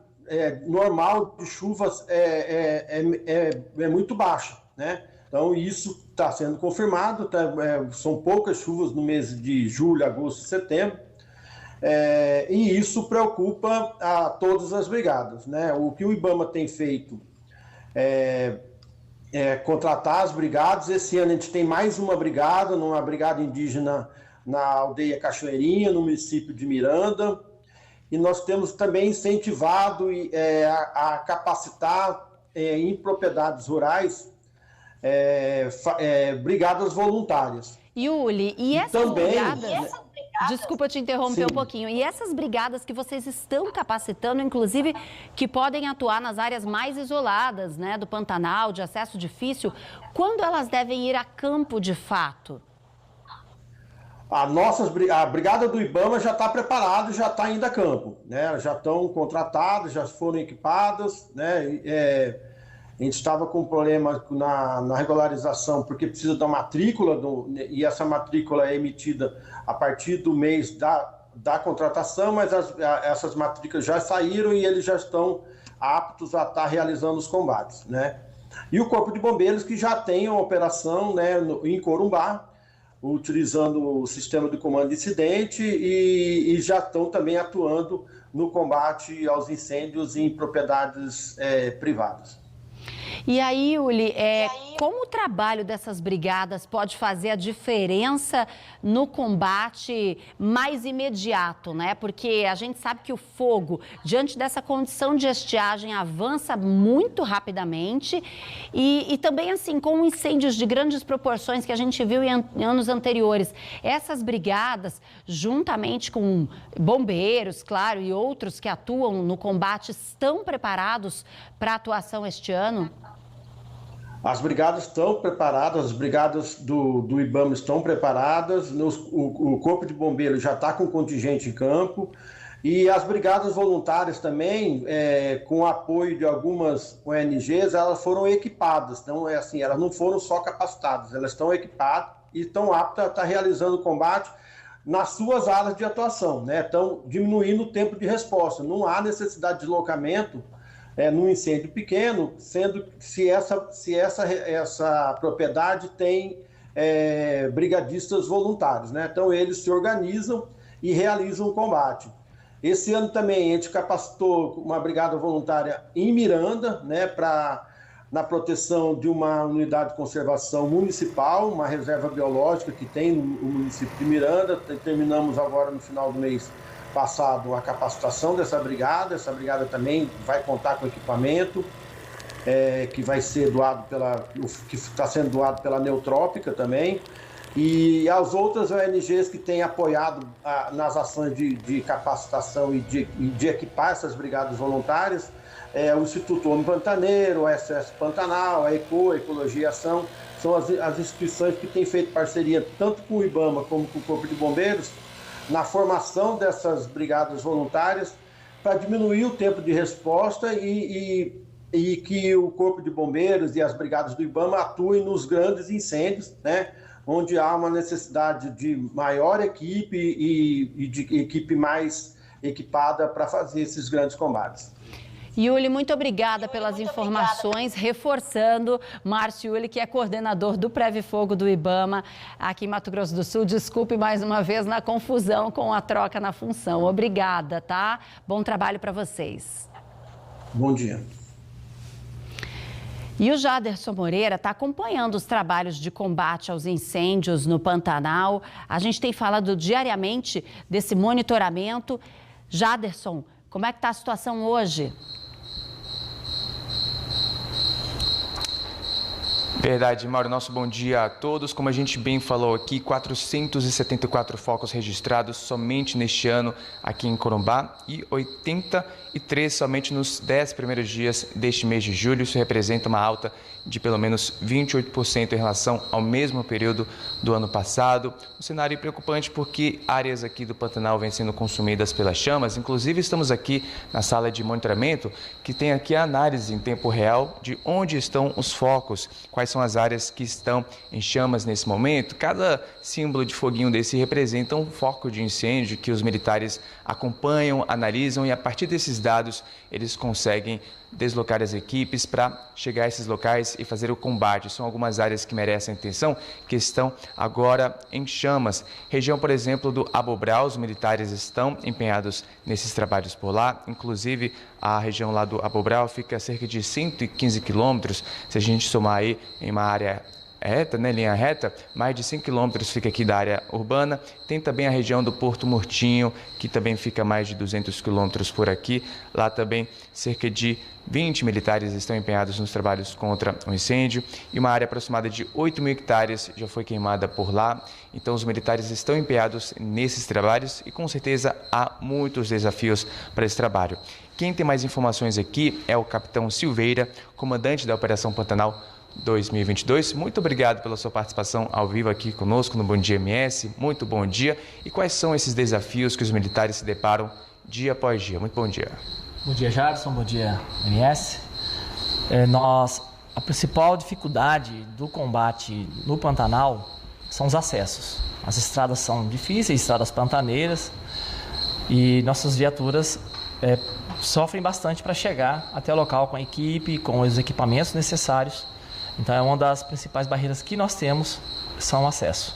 normal de chuvas é muito baixa, né? Então isso está sendo confirmado, são poucas chuvas no mês de julho, agosto e setembro, e isso preocupa a todas as brigadas, né? O que o IBAMA tem feito contratar as brigadas. Esse ano a gente tem mais uma brigada indígena na aldeia Cachoeirinha, no município de Miranda, e nós temos também incentivado a capacitar em propriedades rurais brigadas voluntárias. Iuli, e essas também, brigadas... Desculpa te interromper um pouquinho. E essas brigadas que vocês estão capacitando, inclusive, que podem atuar nas áreas mais isoladas, né, do Pantanal, de acesso difícil, quando elas devem ir a campo de fato? A brigada do IBAMA já está preparada, já está indo a campo, né? Já estão contratadas, já foram equipadas, né? A gente estava com um problema na regularização, porque precisa da matrícula, e essa matrícula é emitida a partir do mês da contratação, mas essas matrículas já saíram e eles já estão aptos a estar realizando os combates, né? E o Corpo de Bombeiros, que já tem uma operação, né, em Corumbá, utilizando o sistema de comando de incidente, e já estão também atuando no combate aos incêndios em propriedades privadas. E aí, Iuli, como o trabalho dessas brigadas pode fazer a diferença no combate mais imediato, né? Porque a gente sabe que o fogo, diante dessa condição de estiagem, avança muito rapidamente e também, assim, com incêndios de grandes proporções que a gente viu em anos anteriores. Essas brigadas, juntamente com bombeiros, claro, e outros que atuam no combate, estão preparados para a atuação este ano? As brigadas estão preparadas, as brigadas do IBAMA estão preparadas, o Corpo de Bombeiros já está com contingente em campo, E as brigadas voluntárias também, com o apoio de algumas ONGs, elas foram equipadas. Então, elas não foram só capacitadas, elas estão equipadas e estão aptas a estar realizando o combate nas suas áreas de atuação, né? Estão diminuindo o tempo de resposta. Não há necessidade de deslocamento num incêndio pequeno, sendo que se essa propriedade tem brigadistas voluntários, né? Então, eles se organizam e realizam o combate. Esse ano também a gente capacitou uma brigada voluntária em Miranda, né, na proteção de uma unidade de conservação municipal, uma reserva biológica que tem no município de Miranda. Terminamos agora no final do mês passado a capacitação dessa brigada. Essa brigada também vai contar com equipamento que vai ser doado que está sendo doado pela Neutrópica também. E as outras ONGs que têm apoiado nas ações de capacitação e de equipar essas brigadas voluntárias, o Instituto Homem Pantaneiro, o SOS Pantanal, a ECO, a Ecologia e Ação, são as instituições que têm feito parceria tanto com o IBAMA como com o Corpo de Bombeiros na formação dessas brigadas voluntárias para diminuir o tempo de resposta e que o Corpo de Bombeiros e as brigadas do IBAMA atuem nos grandes incêndios, né, onde há uma necessidade de maior equipe e de equipe mais equipada para fazer esses grandes combates. Yuli, muito obrigada pelas informações, reforçando, Márcio Yuli, que é coordenador do Preve Fogo do IBAMA aqui em Mato Grosso do Sul. Desculpe mais uma vez na confusão com a troca na função. Obrigada, tá? Bom trabalho para vocês. Bom dia. E o Jaderson Moreira está acompanhando os trabalhos de combate aos incêndios no Pantanal. A gente tem falado diariamente desse monitoramento. Jaderson, como é que está a situação hoje? Verdade, Mauro. Nosso bom dia a todos. Como a gente bem falou aqui, 474 focos registrados somente neste ano aqui em Corumbá e 83 somente nos 10 primeiros dias deste mês de julho. Isso representa uma alta de pelo menos 28% em relação ao mesmo período do ano passado. Um cenário preocupante porque áreas aqui do Pantanal vêm sendo consumidas pelas chamas. Inclusive, estamos aqui na sala de monitoramento, que tem aqui a análise em tempo real de onde estão os focos, quais são as áreas que estão em chamas nesse momento. Cada símbolo de foguinho desse representa um foco de incêndio que os militares acompanham, analisam e a partir desses dados eles conseguem deslocar as equipes para chegar a esses locais e fazer o combate. São algumas áreas que merecem atenção, que estão agora em chamas. Região, por exemplo, do Abobral, os militares estão empenhados nesses trabalhos por lá. Inclusive, a região lá do Abobral fica a cerca de 115 quilômetros. Se a gente somar aí em uma área reta, né, linha reta, mais de 5 quilômetros fica aqui da área urbana. Tem também a região do Porto Murtinho, que também fica mais de 200 quilômetros por aqui. Lá também cerca de 20 militares estão empenhados nos trabalhos contra o incêndio e uma área aproximada de 8.000 hectares já foi queimada por lá. Então os militares estão empenhados nesses trabalhos e com certeza há muitos desafios para esse trabalho. Quem tem mais informações aqui é o capitão Silveira, comandante da Operação Pantanal 2022. Muito obrigado pela sua participação ao vivo aqui conosco no Bom Dia MS. Muito bom dia. E quais são esses desafios que os militares se deparam dia após dia? Muito bom dia. Bom dia, Jadson. Bom dia, MS. A principal dificuldade do combate no Pantanal são os acessos. As estradas são difíceis, estradas pantaneiras, e nossas viaturas sofrem bastante para chegar até o local com a equipe, com os equipamentos necessários. Então, é uma das principais barreiras que nós temos, são o acesso.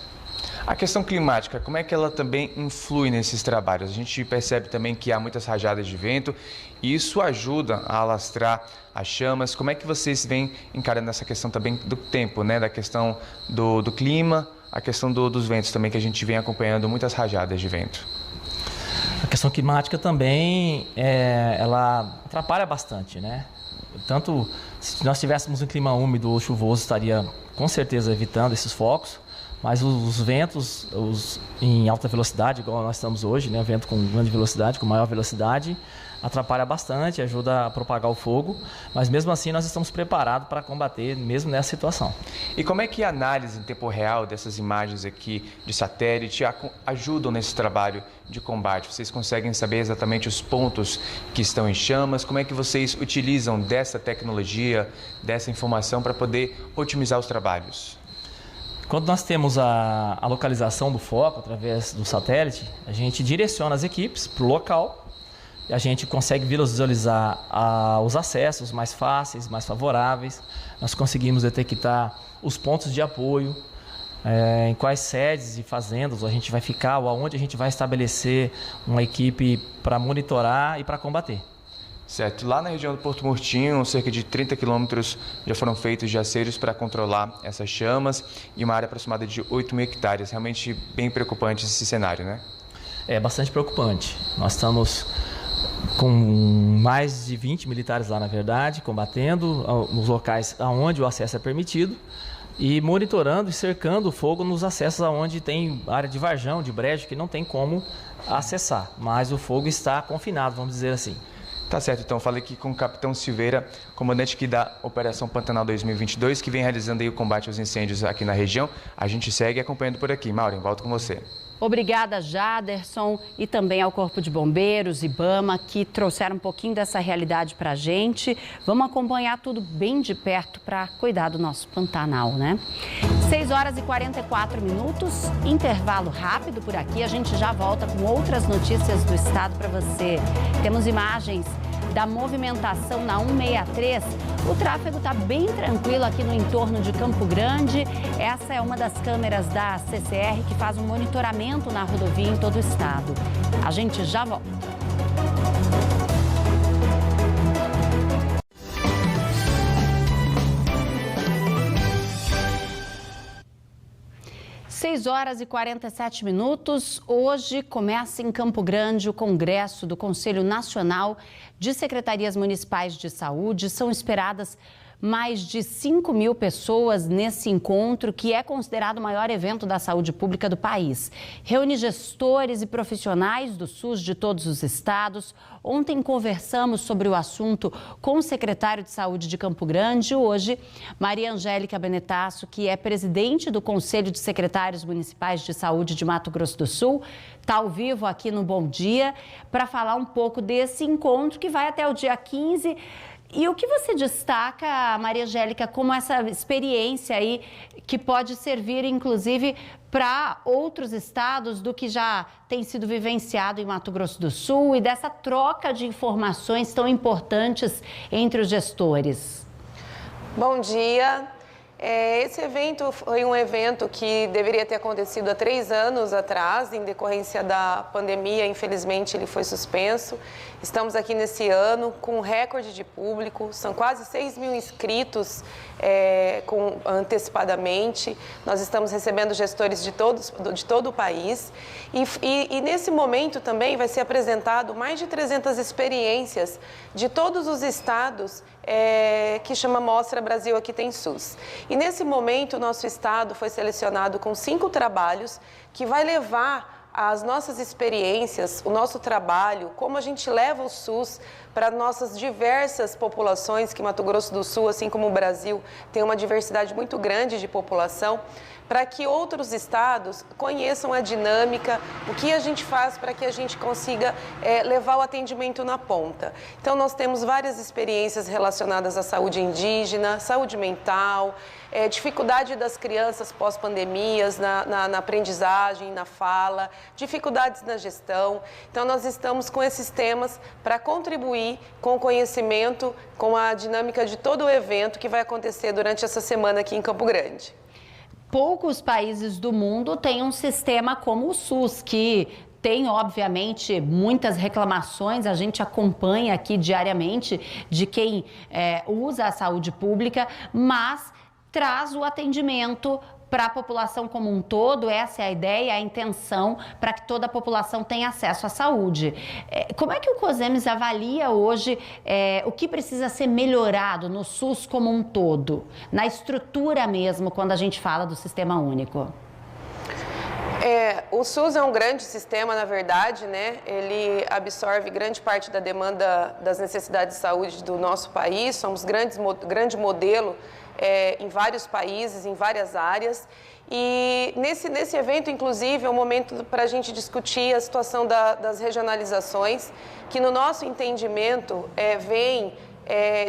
A questão climática, como é que ela também influi nesses trabalhos? A gente percebe também que há muitas rajadas de vento e isso ajuda a alastrar as chamas. Como é que vocês vêm encarando essa questão também do tempo, né? Da questão do clima, a questão dos ventos também, que a gente vem acompanhando muitas rajadas de vento? A questão climática também, ela atrapalha bastante, né? Tanto se nós tivéssemos um clima úmido ou chuvoso, estaria com certeza evitando esses focos, mas os ventos em alta velocidade, igual nós estamos hoje, né, vento com grande velocidade, com maior velocidade, atrapalha bastante, ajuda a propagar o fogo, mas mesmo assim nós estamos preparados para combater mesmo nessa situação. E como é que a análise em tempo real dessas imagens aqui de satélite ajudam nesse trabalho de combate? Vocês conseguem saber exatamente os pontos que estão em chamas? Como é que vocês utilizam dessa tecnologia, dessa informação para poder otimizar os trabalhos? Quando nós temos a localização do foco através do satélite, a gente direciona as equipes para o local. A gente consegue visualizar os acessos mais fáceis, mais favoráveis. Nós conseguimos detectar os pontos de apoio, em quais sedes e fazendas a gente vai ficar, ou aonde a gente vai estabelecer uma equipe para monitorar e para combater. Certo. Lá na região do Porto Murtinho, cerca de 30 quilômetros já foram feitos de aceiros para controlar essas chamas e uma área aproximada de 8 mil hectares. Realmente bem preocupante esse cenário, né? É bastante preocupante. Nós estamos com mais de 20 militares lá, na verdade, combatendo nos locais onde o acesso é permitido e monitorando e cercando o fogo nos acessos onde tem área de varjão, de brejo, que não tem como acessar, mas o fogo está confinado, vamos dizer assim. Tá certo, então falei aqui com o Capitão Silveira, comandante aqui da Operação Pantanal 2022, que vem realizando aí o combate aos incêndios aqui na região. A gente segue acompanhando por aqui. Maureen, volto com você. Obrigada, Jaderson, e também ao Corpo de Bombeiros, IBAMA, que trouxeram um pouquinho dessa realidade para a gente. Vamos acompanhar tudo bem de perto para cuidar do nosso Pantanal, né? 6h44, intervalo rápido por aqui. A gente já volta com outras notícias do estado para você. Temos imagens da movimentação na 163. O tráfego está bem tranquilo aqui no entorno de Campo Grande. Essa é uma das câmeras da CCR que faz um monitoramento na rodovia em todo o estado. A gente já volta. Seis horas e 47 minutos. Hoje começa em Campo Grande o Congresso do Conselho Nacional de Secretarias Municipais de Saúde. São esperadas mais de 5 mil pessoas nesse encontro, que é considerado o maior evento da saúde pública do país. Reúne gestores e profissionais do SUS de todos os estados. Ontem conversamos sobre o assunto com o secretário de Saúde de Campo Grande. Hoje, Maria Angélica Benetasso, que é presidente do Conselho de Secretários Municipais de Saúde de Mato Grosso do Sul, está ao vivo aqui no Bom Dia para falar um pouco desse encontro que vai até o dia 15. E o que você destaca, Maria Angélica, como essa experiência aí que pode servir, inclusive, para outros estados do que já tem sido vivenciado em Mato Grosso do Sul e dessa troca de informações tão importantes entre os gestores? Bom dia. Esse evento foi um evento que deveria ter acontecido há 3 anos atrás, em decorrência da pandemia. Infelizmente, ele foi suspenso. Estamos aqui nesse ano com um recorde de público, são quase 6 mil inscritos antecipadamente. Nós estamos recebendo gestores de todo o país. E nesse momento também vai ser apresentado mais de 300 experiências de todos os estados que chama Mostra Brasil Aqui Tem SUS. E nesse momento o nosso estado foi selecionado com 5 trabalhos que vai levar as nossas experiências, o nosso trabalho, como a gente leva o SUS para nossas diversas populações, que Mato Grosso do Sul, assim como o Brasil, tem uma diversidade muito grande de população, para que outros estados conheçam a dinâmica, o que a gente faz para que a gente consiga levar o atendimento na ponta. Então, nós temos várias experiências relacionadas à saúde indígena, saúde mental, dificuldade das crianças pós-pandemias na aprendizagem, na fala, dificuldades na gestão. Então, nós estamos com esses temas para contribuir com o conhecimento, com a dinâmica de todo o evento que vai acontecer durante essa semana aqui em Campo Grande. Poucos países do mundo têm um sistema como o SUS, que tem, obviamente, muitas reclamações, a gente acompanha aqui diariamente de quem usa a saúde pública, mas traz o atendimento para a população como um todo. Essa é a ideia, a intenção, para que toda a população tenha acesso à saúde. Como é que o COSEMES avalia hoje o que precisa ser melhorado no SUS como um todo, na estrutura mesmo, quando a gente fala do Sistema Único? O SUS é um grande sistema, na verdade, né? Ele absorve grande parte da demanda das necessidades de saúde do nosso país. Somos grande modelo em vários países, em várias áreas. E nesse evento, inclusive, é um momento para a gente discutir a situação das regionalizações, que no nosso entendimento vem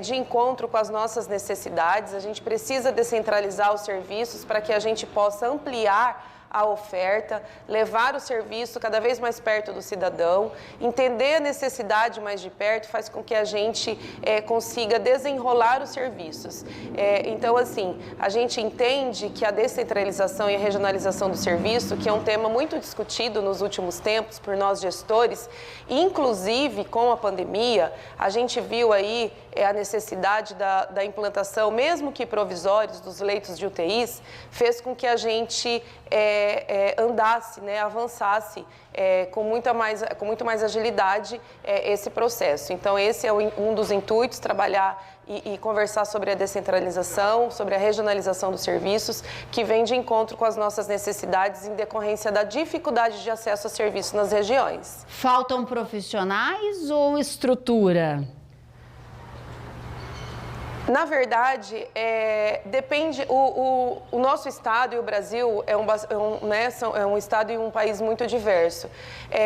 de encontro com as nossas necessidades. A gente precisa descentralizar os serviços para que a gente possa ampliar a oferta, levar o serviço cada vez mais perto do cidadão, entender a necessidade mais de perto faz com que a gente consiga desenrolar os serviços. Então, assim, a gente entende que a descentralização e a regionalização do serviço, que é um tema muito discutido nos últimos tempos por nós gestores, inclusive com a pandemia, a gente viu aí a necessidade da implantação, mesmo que provisórios, dos leitos de UTIs, fez com que a gente andasse, né, avançasse com muito mais agilidade esse processo. Então, esse é um dos intuitos, trabalhar e conversar sobre a descentralização, sobre a regionalização dos serviços, que vem de encontro com as nossas necessidades em decorrência da dificuldade de acesso a serviços nas regiões. Faltam profissionais ou estrutura? Na verdade, depende. O nosso estado e o Brasil é um estado e um país muito diverso.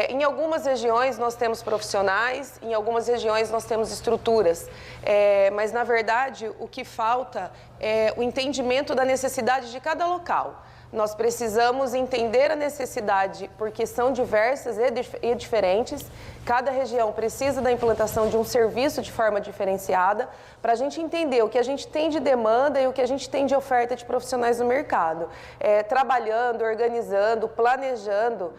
Em algumas regiões nós temos profissionais, em algumas regiões nós temos estruturas. Mas, na verdade, o que falta é o entendimento da necessidade de cada local. Nós precisamos entender a necessidade, porque são diversas e diferentes. Cada região precisa da implantação de um serviço de forma diferenciada para a gente entender o que a gente tem de demanda e o que a gente tem de oferta de profissionais no mercado. Trabalhando, organizando, planejando,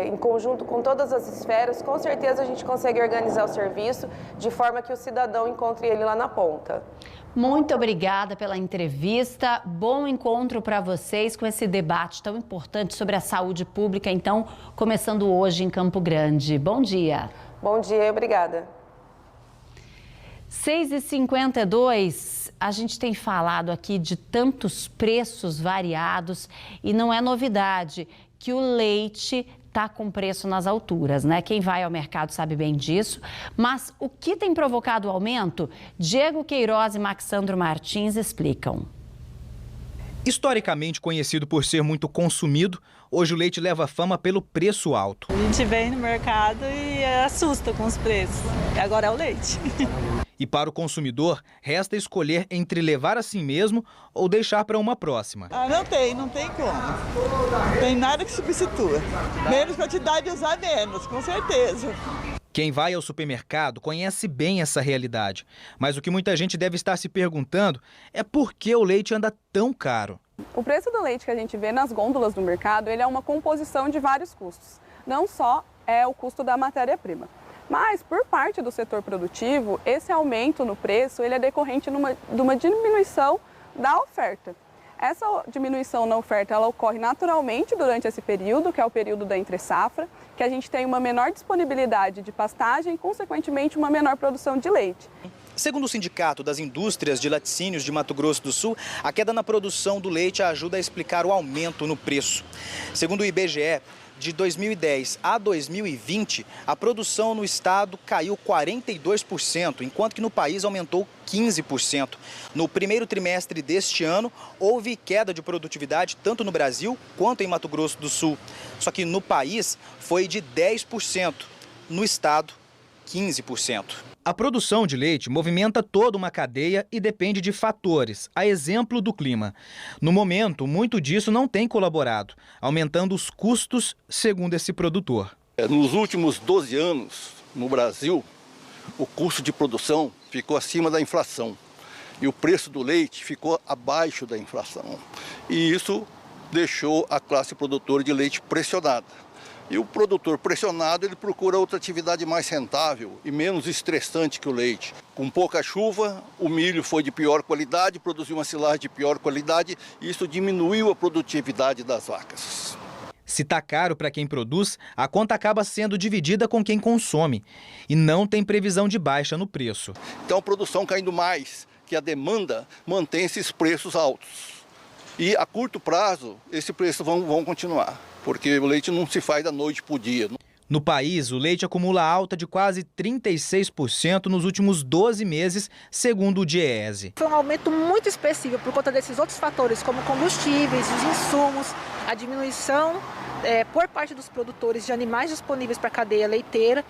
em conjunto com todas as esferas, com certeza a gente consegue organizar o serviço de forma que o cidadão encontre ele lá na ponta. Muito obrigada pela entrevista. Bom encontro para vocês com esse debate tão importante sobre a saúde pública, então, começando hoje em Campo Grande. Bom dia. Bom dia, obrigada. 6h52, a gente tem falado aqui de tantos preços variados e não é novidade que o leite está com preço nas alturas, né? Quem vai ao mercado sabe bem disso. Mas o que tem provocado o aumento? Diego Queiroz e Maxandro Martins explicam. Historicamente conhecido por ser muito consumido, hoje o leite leva fama pelo preço alto. A gente vem no mercado e assusta com os preços. Agora é o leite. E para o consumidor, resta escolher entre levar assim mesmo ou deixar para uma próxima. Não tem como. Não tem nada que substitua. Menos quantidade, usar menos, com certeza. Quem vai ao supermercado conhece bem essa realidade. Mas o que muita gente deve estar se perguntando é por que o leite anda tão caro. O preço do leite que a gente vê nas gôndolas do mercado, ele é uma composição de vários custos. Não só é o custo da matéria-prima. Mas, por parte do setor produtivo, esse aumento no preço ele é decorrente de uma diminuição da oferta. Essa diminuição na oferta ela ocorre naturalmente durante esse período, que é o período da entre-safra, que a gente tem uma menor disponibilidade de pastagem e, consequentemente, uma menor produção de leite. Segundo o Sindicato das Indústrias de Laticínios de Mato Grosso do Sul, a queda na produção do leite ajuda a explicar o aumento no preço. Segundo o IBGE, de 2010 a 2020, a produção no estado caiu 42%, enquanto que no país aumentou 15%. No primeiro trimestre deste ano, houve queda de produtividade tanto no Brasil quanto em Mato Grosso do Sul. Só que no país foi de 10%, no estado 15%. A produção de leite movimenta toda uma cadeia e depende de fatores, a exemplo do clima. No momento, muito disso não tem colaborado, aumentando os custos, segundo esse produtor. Nos últimos 12 anos, no Brasil, o custo de produção ficou acima da inflação e o preço do leite ficou abaixo da inflação. E isso deixou a classe produtora de leite pressionada. E o produtor pressionado, ele procura outra atividade mais rentável e menos estressante que o leite. Com pouca chuva, o milho foi de pior qualidade, produziu uma silagem de pior qualidade e isso diminuiu a produtividade das vacas. Se está caro para quem produz, a conta acaba sendo dividida com quem consome e não tem previsão de baixa no preço. Então a produção caindo mais que a demanda mantém esses preços altos. E a curto prazo, esse preço vão continuar, porque o leite não se faz da noite para o dia. No país, o leite acumula alta de quase 36% nos últimos 12 meses, segundo o DIEESE. Foi um aumento muito expressivo por conta desses outros fatores, como combustíveis, os insumos, a diminuição por parte dos produtores de animais disponíveis para a cadeia leiteira.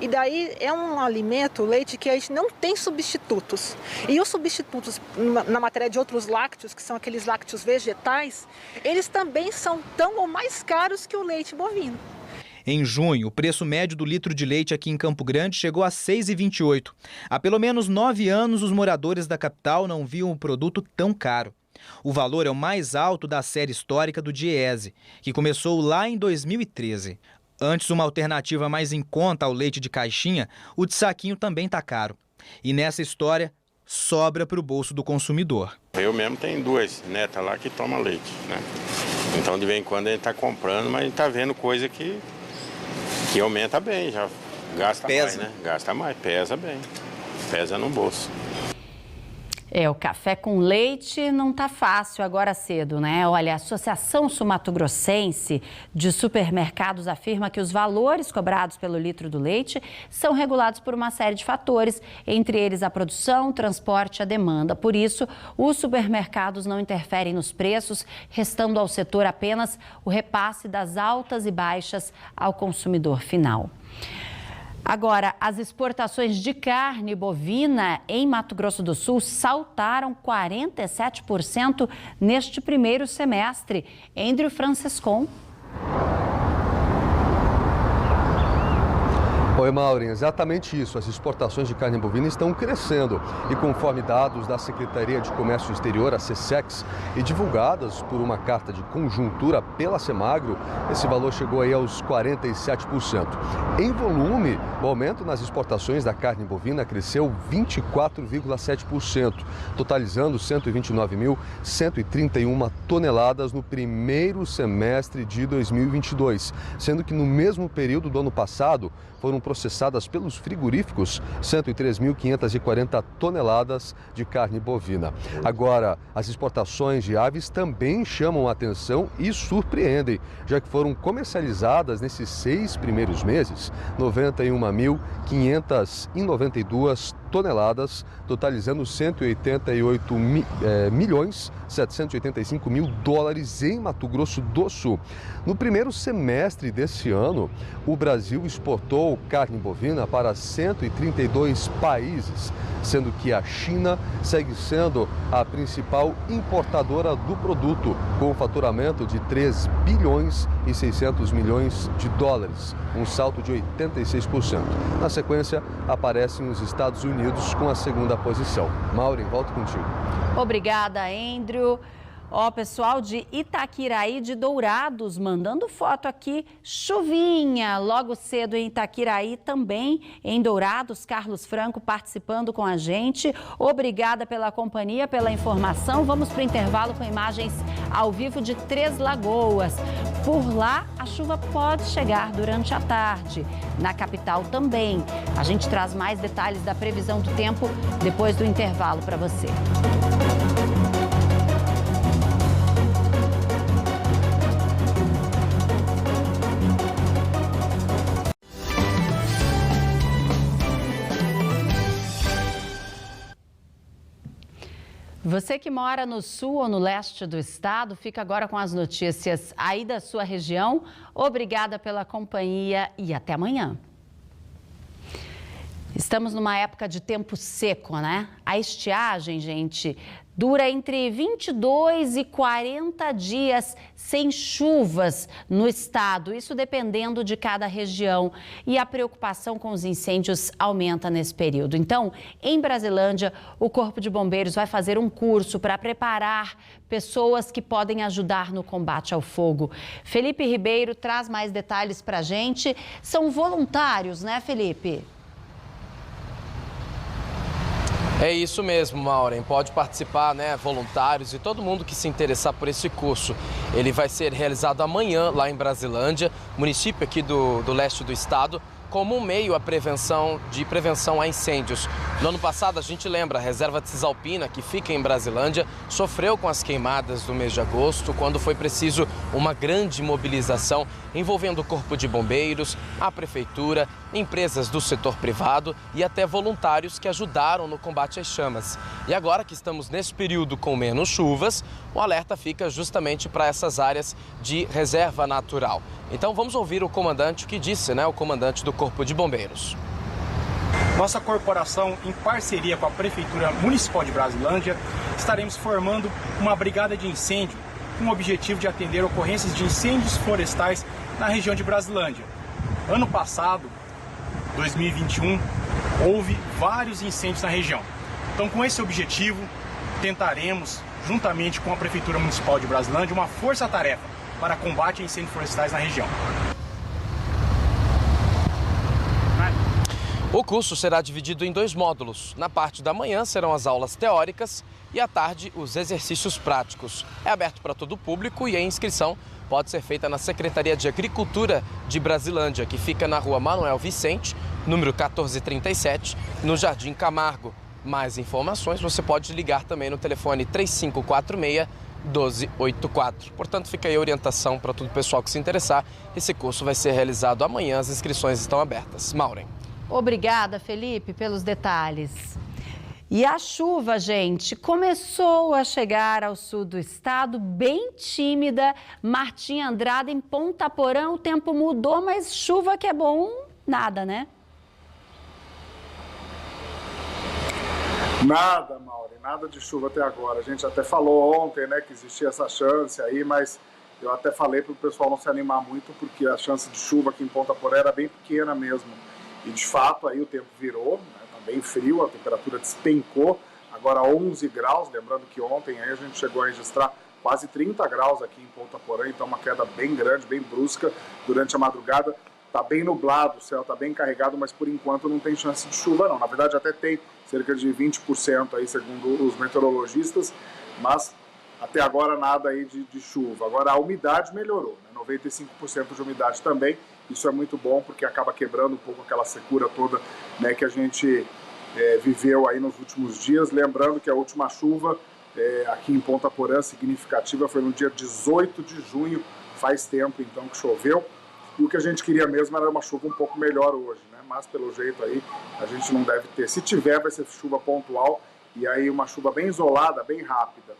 E daí é um alimento, o leite, que a gente não tem substitutos. E os substitutos na matéria de outros lácteos, que são aqueles lácteos vegetais, eles também são tão ou mais caros que o leite bovino. Em junho, o preço médio do litro de leite aqui em Campo Grande chegou a R$ 6,28. Há pelo menos 9 anos, os moradores da capital não viam um produto tão caro. O valor é o mais alto da série histórica do DIEESE, que começou lá em 2013. Antes, uma alternativa mais em conta ao leite de caixinha, o de saquinho também está caro. E nessa história, sobra para o bolso do consumidor. Eu mesmo tenho 2 netas lá que tomam leite, né? Então, de vez em quando a gente está comprando, mas a gente está vendo coisa que aumenta bem, já gasta mais, né? Gasta mais, pesa bem, pesa no bolso. O café com leite não tá fácil agora cedo, né? Olha, a Associação Sul-Mato-Grossense de Supermercados afirma que os valores cobrados pelo litro do leite são regulados por uma série de fatores, entre eles a produção, o transporte e a demanda. Por isso, os supermercados não interferem nos preços, restando ao setor apenas o repasse das altas e baixas ao consumidor final. Agora, as exportações de carne bovina em Mato Grosso do Sul saltaram 47% neste primeiro semestre. Andrew Francescon. Oi, Maureen, exatamente isso. As exportações de carne bovina estão crescendo e, conforme dados da Secretaria de Comércio Exterior, a SECEX, e divulgadas por uma carta de conjuntura pela Semagro, esse valor chegou aí aos 47%. Em volume, o aumento nas exportações da carne bovina cresceu 24,7%, totalizando 129.131 toneladas no primeiro semestre de 2022, sendo que no mesmo período do ano passado, foram processadas pelos frigoríficos 103.540 toneladas de carne bovina. Agora, as exportações de aves também chamam a atenção e surpreendem, já que foram comercializadas nesses 6 primeiros meses 91.592 toneladas, totalizando 188.785 mil dólares em Mato Grosso do Sul. No primeiro semestre desse ano, o Brasil exportou carne bovina para 132 países, sendo que a China segue sendo a principal importadora do produto, com um faturamento de 3 bilhões e 600 milhões de dólares, um salto de 86%. Na sequência, aparecem os Estados Unidos com a segunda posição. Maureen, volto contigo. Obrigada, Andrew. Pessoal de Itaquiraí de Dourados mandando foto aqui, chuvinha logo cedo em Itaquiraí, também em Dourados. Carlos Franco participando com a gente. Obrigada pela companhia, pela informação. Vamos para o intervalo com imagens ao vivo de Três Lagoas. Por lá, a chuva pode chegar durante a tarde. Na capital também. A gente traz mais detalhes da previsão do tempo depois do intervalo para você. Você que mora no sul ou no leste do estado, fica agora com as notícias aí da sua região. Obrigada pela companhia e até amanhã. Estamos numa época de tempo seco, né? A estiagem, gente, dura entre 22 e 40 dias sem chuvas no estado, isso dependendo de cada região. E a preocupação com os incêndios aumenta nesse período. Então, em Brasilândia, o Corpo de Bombeiros vai fazer um curso para preparar pessoas que podem ajudar no combate ao fogo. Felipe Ribeiro traz mais detalhes para a gente. São voluntários, né, Felipe? É isso mesmo, Maureen. Pode participar, né, voluntários e todo mundo que se interessar por esse curso. Ele vai ser realizado amanhã lá em Brasilândia, município aqui do leste do estado. como um meio de prevenção a incêndios. No ano passado, a gente lembra, a reserva de Cisalpina, que fica em Brasilândia, sofreu com as queimadas do mês de agosto, quando foi preciso uma grande mobilização envolvendo o Corpo de Bombeiros, a Prefeitura, empresas do setor privado e até voluntários que ajudaram no combate às chamas. E agora que estamos nesse período com menos chuvas, o alerta fica justamente para essas áreas de reserva natural. Então vamos ouvir o comandante, o que disse, o comandante do Corpo de Bombeiros. Nossa corporação, em parceria com a Prefeitura Municipal de Brasilândia, estaremos formando uma brigada de incêndio com o objetivo de atender ocorrências de incêndios florestais na região de Brasilândia. Ano passado, 2021, houve vários incêndios na região. Então, com esse objetivo, tentaremos, juntamente com a Prefeitura Municipal de Brasilândia, uma força-tarefa para combate a incêndios florestais na região. O curso será dividido em 2 módulos. Na parte da manhã serão as aulas teóricas e à tarde os exercícios práticos. É aberto para todo o público e a inscrição pode ser feita na Secretaria de Agricultura de Brasilândia, que fica na Rua Manuel Vicente, número 1437, no Jardim Camargo. Mais informações você pode ligar também no telefone 3546-1284. Portanto, fica aí a orientação para todo o pessoal que se interessar. Esse curso vai ser realizado amanhã, as inscrições estão abertas. Maureen. Obrigada, Felipe, pelos detalhes. E a chuva, gente, começou a chegar ao sul do estado, bem tímida. Martim Andrade, em Ponta Porã, o tempo mudou, mas chuva que é bom, nada, né? Nada, Maureen, nada de chuva até agora. A gente até falou ontem, que existia essa chance aí, mas eu até falei para o pessoal não se animar muito, porque a chance de chuva aqui em Ponta Porã era bem pequena mesmo. E de fato aí o tempo virou, tá bem frio, a temperatura despencou, agora 11 graus, lembrando que ontem aí a gente chegou a registrar quase 30 graus aqui em Ponta Porã, então uma queda bem grande, bem brusca durante a madrugada. Tá bem nublado, o céu tá bem carregado, mas por enquanto não tem chance de chuva não. Na verdade até tem cerca de 20% aí, segundo os meteorologistas, mas até agora nada aí de chuva. Agora a umidade melhorou, 95% de umidade também. Isso é muito bom porque acaba quebrando um pouco aquela secura toda que a gente viveu aí nos últimos dias. Lembrando que a última chuva aqui em Ponta Porã significativa foi no dia 18 de junho, faz tempo então que choveu. E o que a gente queria mesmo era uma chuva um pouco melhor hoje, mas pelo jeito aí a gente não deve ter. Se tiver vai ser chuva pontual e aí uma chuva bem isolada, bem rápida.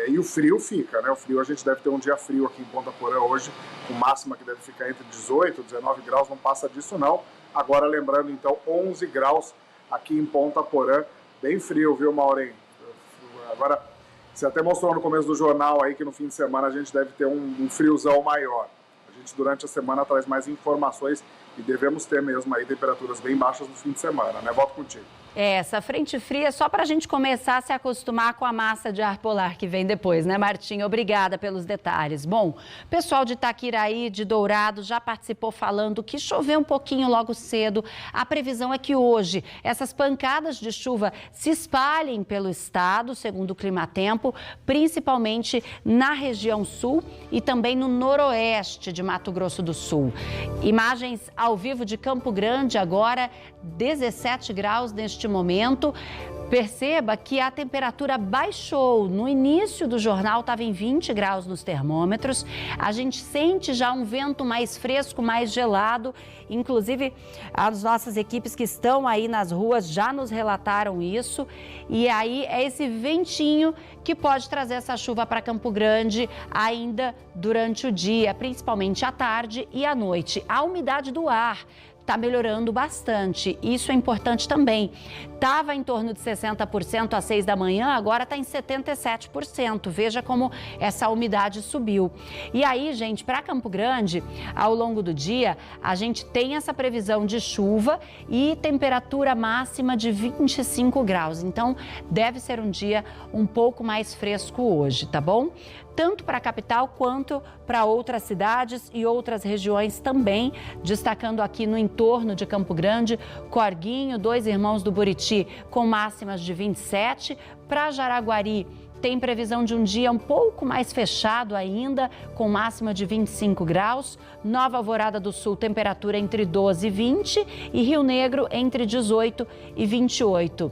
E o frio fica, O frio, a gente deve ter um dia frio aqui em Ponta Porã hoje, com máxima que deve ficar entre 18 e 19 graus, não passa disso não. Agora lembrando então, 11 graus aqui em Ponta Porã, bem frio, viu, Maureen? Agora, você até mostrou no começo do jornal aí que no fim de semana a gente deve ter um friozão maior. A gente durante a semana traz mais informações e devemos ter mesmo aí temperaturas bem baixas no fim de semana, Volto contigo. Essa frente fria é só para a gente começar a se acostumar com a massa de ar polar que vem depois, Martinho? Obrigada pelos detalhes. Bom, o pessoal de Itaquiraí, de Dourado, já participou falando que choveu um pouquinho logo cedo. A previsão é que hoje essas pancadas de chuva se espalhem pelo estado, segundo o Climatempo, principalmente na região sul e também no noroeste de Mato Grosso do Sul. Imagens ao vivo de Campo Grande agora, 17 graus neste momento. Perceba que a temperatura baixou. No início do jornal estava em 20 graus nos termômetros. A gente sente já um vento mais fresco, mais gelado. Inclusive, as nossas equipes que estão aí nas ruas já nos relataram isso. E aí é esse ventinho que pode trazer essa chuva para Campo Grande ainda durante o dia, principalmente à tarde e à noite. A umidade do ar está melhorando bastante, isso é importante também. Estava em torno de 60% às 6 da manhã, agora está em 77%. Veja como essa umidade subiu. E aí, gente, para Campo Grande, ao longo do dia, a gente tem essa previsão de chuva e temperatura máxima de 25 graus. Então, deve ser um dia um pouco mais fresco hoje, tá bom? Tanto para a capital quanto para outras cidades e outras regiões também, destacando aqui no entorno de Campo Grande, Corguinho, Dois Irmãos do Buriti com máximas de 27, para Jaraguari tem previsão de um dia um pouco mais fechado ainda, com máxima de 25 graus. Nova Alvorada do Sul, temperatura entre 12 e 20 e Rio Negro entre 18 e 28.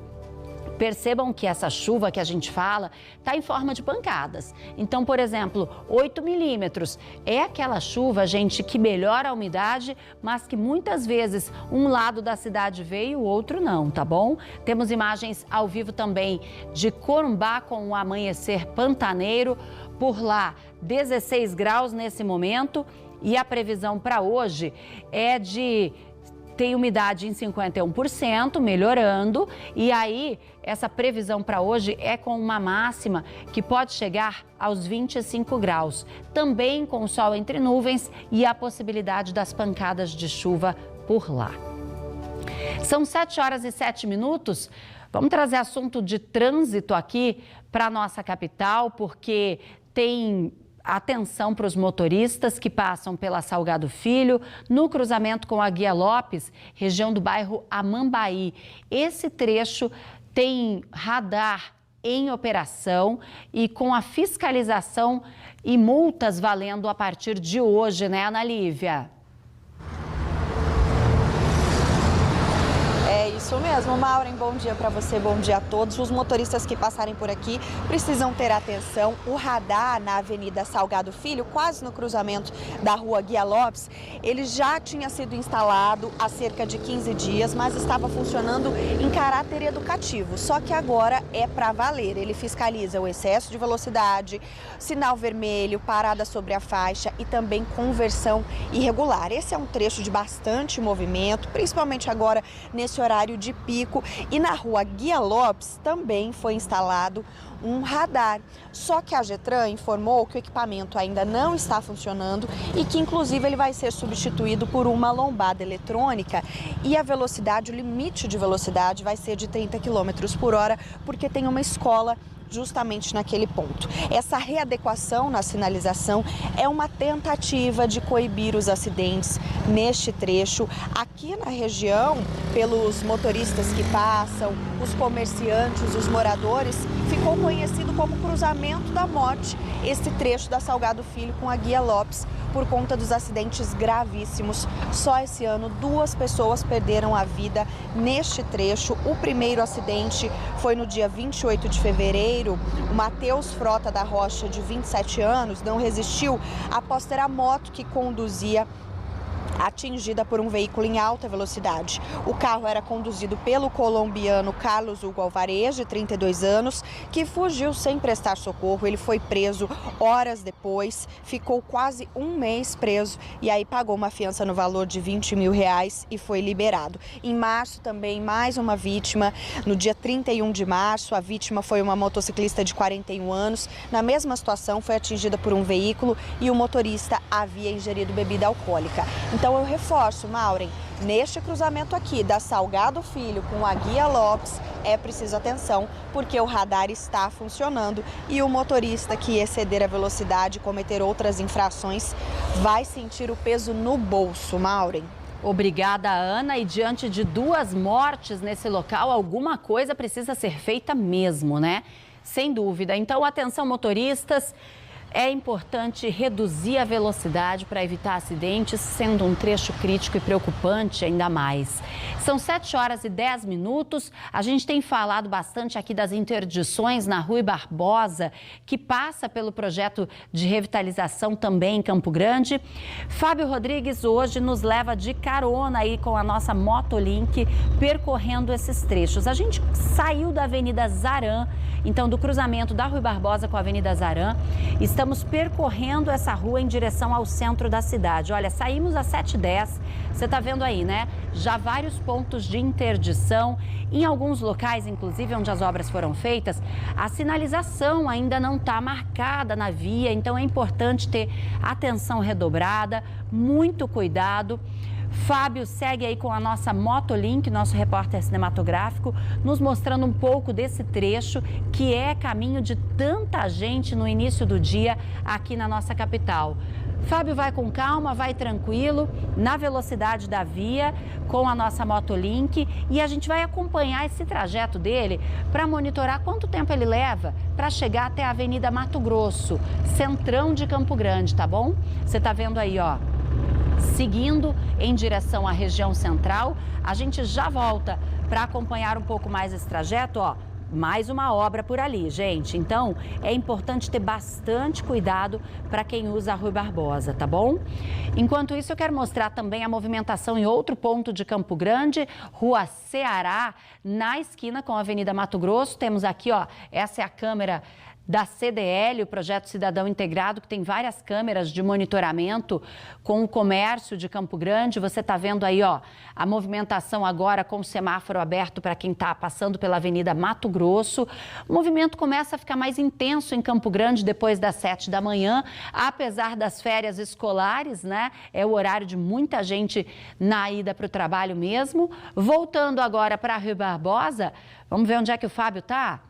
Percebam que essa chuva que a gente fala está em forma de pancadas. Então, por exemplo, 8 milímetros é aquela chuva, gente, que melhora a umidade, mas que muitas vezes um lado da cidade veio e o outro não, tá bom? Temos imagens ao vivo também de Corumbá com o amanhecer pantaneiro. Por lá, 16 graus nesse momento e a previsão para hoje é de... Tem umidade em 51%, melhorando, e aí essa previsão para hoje é com uma máxima que pode chegar aos 25 graus, também com o sol entre nuvens e a possibilidade das pancadas de chuva por lá. São 7 horas e 7 minutos. Vamos trazer assunto de trânsito aqui para a nossa capital, porque tem... Atenção para os motoristas que passam pela Salgado Filho, no cruzamento com a Guia Lopes, região do bairro Amambaí. Esse trecho tem radar em operação e com a fiscalização e multas valendo a partir de hoje, né, Ana Lívia? É isso mesmo, Maureen, bom dia para você, bom dia a todos. Os motoristas que passarem por aqui precisam ter atenção. O radar na Avenida Salgado Filho, quase no cruzamento da Rua Guia Lopes, ele já tinha sido instalado há cerca de 15 dias, mas estava funcionando em caráter educativo. Só que agora é para valer. Ele fiscaliza o excesso de velocidade, sinal vermelho, parada sobre a faixa e também conversão irregular. Esse é um trecho de bastante movimento, principalmente agora nesse horário de pico, e na Rua Guia Lopes também foi instalado um radar. Só que a Getran informou que o equipamento ainda não está funcionando e que inclusive ele vai ser substituído por uma lombada eletrônica e a velocidade, o limite de velocidade vai ser de 30 km por hora, porque tem uma escola justamente naquele ponto. Essa readequação na sinalização é uma tentativa de coibir os acidentes neste trecho. Aqui na região, pelos motoristas que passam, os comerciantes, os moradores, ficou conhecido como Cruzamento da Morte, esse trecho da Salgado Filho com a Guia Lopes, por conta dos acidentes gravíssimos. Só esse ano, 2 pessoas perderam a vida neste trecho. O primeiro acidente foi no dia 28 de fevereiro. O Matheus Frota da Rocha, de 27 anos, não resistiu após ter a moto que conduzia atingida por um veículo em alta velocidade. O carro era conduzido pelo colombiano Carlos Hugo Alvarez, de 32 anos, que fugiu sem prestar socorro. Ele foi preso horas depois, ficou quase um mês preso e aí pagou uma fiança no valor de R$20 mil e foi liberado. Em março também, mais uma vítima. No dia 31 de março, a vítima foi uma motociclista de 41 anos. Na mesma situação, foi atingida por um veículo e o motorista havia ingerido bebida alcoólica. Então eu reforço, Maureen, neste cruzamento aqui da Salgado Filho com a Guia Lopes, é preciso atenção, porque o radar está funcionando e o motorista que exceder a velocidade e cometer outras infrações vai sentir o peso no bolso, Maureen. Obrigada, Ana. E diante de 2 mortes nesse local, alguma coisa precisa ser feita mesmo, né? Sem dúvida. Então, atenção, motoristas. É importante reduzir a velocidade para evitar acidentes, sendo um trecho crítico e preocupante ainda mais. São 7 horas e 10 minutos. A gente tem falado bastante aqui das interdições na Rui Barbosa, que passa pelo projeto de revitalização também em Campo Grande. Fábio Rodrigues hoje nos leva de carona aí com a nossa Motolink, percorrendo esses trechos. A gente saiu da Avenida Zarã, então do cruzamento da Rui Barbosa com a Avenida Zarã. Estamos percorrendo essa rua em direção ao centro da cidade. Olha, saímos às 7h10, você está vendo aí, né? Já vários pontos de interdição. Em alguns locais, inclusive, onde as obras foram feitas, a sinalização ainda não está marcada na via, então é importante ter atenção redobrada, muito cuidado. Fábio segue aí com a nossa Motolink, nosso repórter cinematográfico, nos mostrando um pouco desse trecho que é caminho de tanta gente no início do dia aqui na nossa capital. Fábio vai com calma, vai tranquilo, na velocidade da via, com a nossa Motolink, e a gente vai acompanhar esse trajeto dele para monitorar quanto tempo ele leva para chegar até a Avenida Mato Grosso, centrão de Campo Grande, tá bom? Você tá vendo aí, ó, seguindo em direção à região central. A gente já volta para acompanhar um pouco mais esse trajeto, ó. Mais uma obra por ali, gente. Então, é importante ter bastante cuidado para quem usa a Rui Barbosa, tá bom? Enquanto isso, eu quero mostrar também a movimentação em outro ponto de Campo Grande, Rua Ceará, na esquina com a Avenida Mato Grosso. Temos aqui, ó, essa é a câmera da CDL, o Projeto Cidadão Integrado, que tem várias câmeras de monitoramento com o comércio de Campo Grande. Você está vendo aí, ó, a movimentação agora com o semáforo aberto para quem está passando pela Avenida Mato Grosso. O movimento começa a ficar mais intenso em Campo Grande depois das 7 da manhã, apesar das férias escolares, né? É o horário de muita gente na ida para o trabalho mesmo. Voltando agora para a Rui Barbosa, vamos ver onde é que o Fábio está?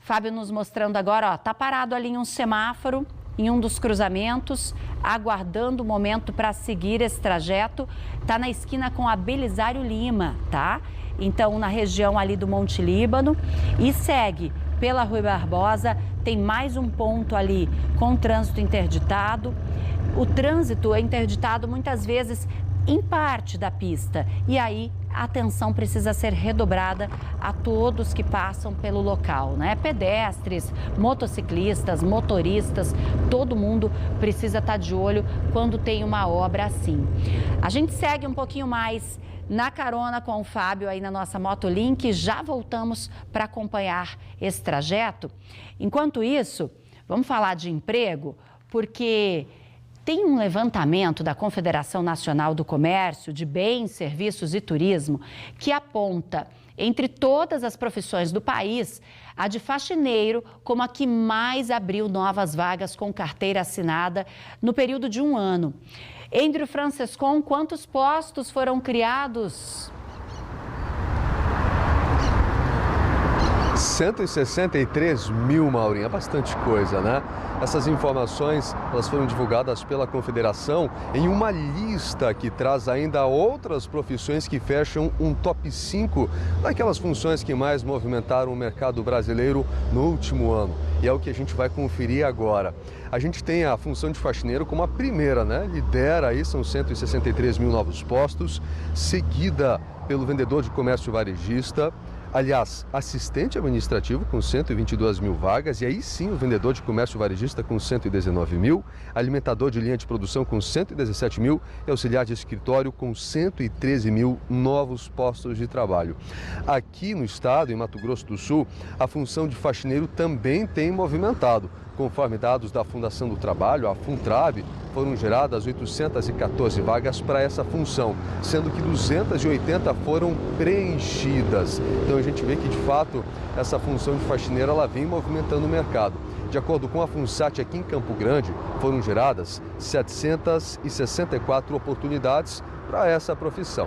Fábio nos mostrando agora, ó, tá parado ali em um semáforo, em um dos cruzamentos, aguardando o momento para seguir esse trajeto. Tá na esquina com a Belisário Lima, tá? Então, na região ali do Monte Líbano, e segue pela Rui Barbosa. Tem mais um ponto ali com trânsito interditado. O trânsito é interditado muitas vezes em parte da pista, e aí a atenção precisa ser redobrada a todos que passam pelo local, né? Pedestres, motociclistas, motoristas, todo mundo precisa estar de olho quando tem uma obra assim. A gente segue um pouquinho mais na carona com o Fábio aí na nossa Motolink, já voltamos para acompanhar esse trajeto. Enquanto isso, vamos falar de emprego, porque tem um levantamento da Confederação Nacional do Comércio, de Bens, Serviços e Turismo, que aponta, entre todas as profissões do país, a de faxineiro como a que mais abriu novas vagas com carteira assinada no período de um ano. Andrew Francescon, quantos postos foram criados? 163 mil, Maurinho, é bastante coisa, né? Essas informações, elas foram divulgadas pela Confederação em uma lista que traz ainda outras profissões que fecham um top 5 daquelas funções que mais movimentaram o mercado brasileiro no último ano. E é o que a gente vai conferir agora. A gente tem a função de faxineiro como a primeira, né? Lidera aí, são 163 mil novos postos, seguida pelo vendedor de comércio varejista. Aliás, assistente administrativo com 122 mil vagas, e aí sim o vendedor de comércio varejista com 119 mil, alimentador de linha de produção com 117 mil e auxiliar de escritório com 113 mil novos postos de trabalho. Aqui no estado, em Mato Grosso do Sul, a função de faxineiro também tem movimentado. Conforme dados da Fundação do Trabalho, a Funtrab, foram geradas 814 vagas para essa função, sendo que 280 foram preenchidas. Então a gente vê que, de fato, essa função de faxineiro ela vem movimentando o mercado. De acordo com a Funsat, aqui em Campo Grande, foram geradas 764 oportunidades para essa profissão.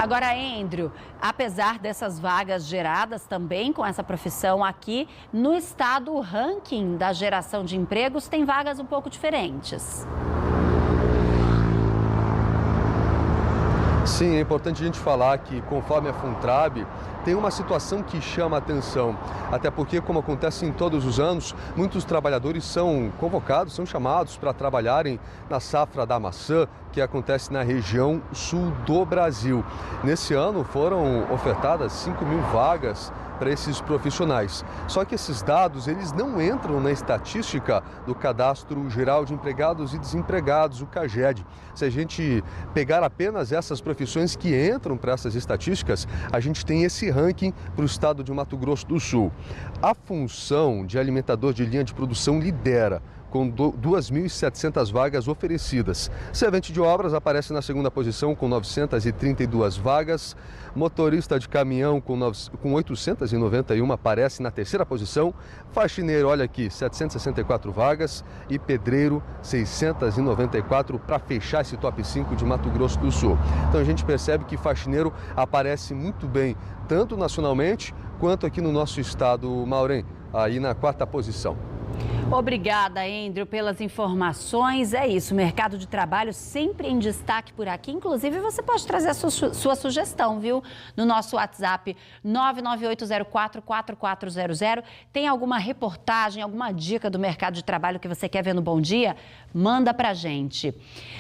Agora, Andrew, apesar dessas vagas geradas também com essa profissão aqui, no estado o ranking da geração de empregos tem vagas um pouco diferentes. Sim, é importante a gente falar que, conforme a Funtrab, tem uma situação que chama a atenção. Até porque, como acontece em todos os anos, muitos trabalhadores são convocados, são chamados para trabalharem na safra da maçã, que acontece na região sul do Brasil. Nesse ano foram ofertadas 5 mil vagas para esses profissionais. Só que esses dados, eles não entram na estatística do Cadastro Geral de Empregados e Desempregados, o CAGED. Se a gente pegar apenas essas profissões que entram para essas estatísticas, a gente tem esse ranking para o estado de Mato Grosso do Sul. A função de alimentador de linha de produção lidera, com 2.700 vagas oferecidas. Servente de obras aparece na segunda posição com 932 vagas. Motorista de caminhão com 891 aparece na terceira posição. Faxineiro, olha aqui, 764 vagas. E pedreiro, 694 para fechar esse top 5 de Mato Grosso do Sul. Então a gente percebe que faxineiro aparece muito bem, tanto nacionalmente quanto aqui no nosso estado, Maureen, aí na quarta posição. Obrigada, Andrew, pelas informações. É isso, mercado de trabalho sempre em destaque por aqui. Inclusive, você pode trazer a sua sugestão, viu? No nosso WhatsApp 998044400. Tem alguma reportagem, alguma dica do mercado de trabalho que você quer ver no Bom Dia? Manda pra gente.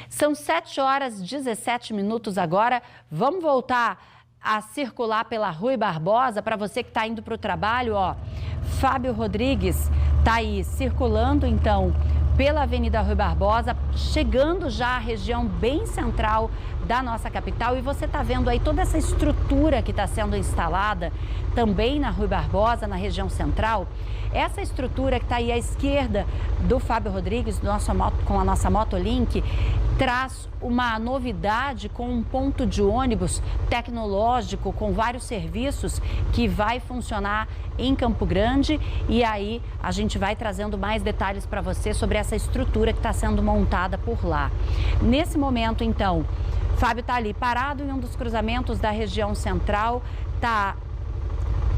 São 7h17 agora. Vamos voltar a circular pela Rui Barbosa. Para você que está indo para o trabalho, ó, Fábio Rodrigues está aí circulando, então, pela Avenida Rui Barbosa, chegando já à região bem central da nossa capital. E você está vendo aí toda essa estrutura que está sendo instalada também na Rui Barbosa, na região central. Essa estrutura que está aí à esquerda do Fábio Rodrigues, com a nossa Motolink, traz uma novidade com um ponto de ônibus tecnológico com vários serviços que vai funcionar em Campo Grande. E aí a gente vai trazendo mais detalhes para você sobre essa estrutura que está sendo montada por lá. Nesse momento, então, Fábio está ali parado em um dos cruzamentos da região central, está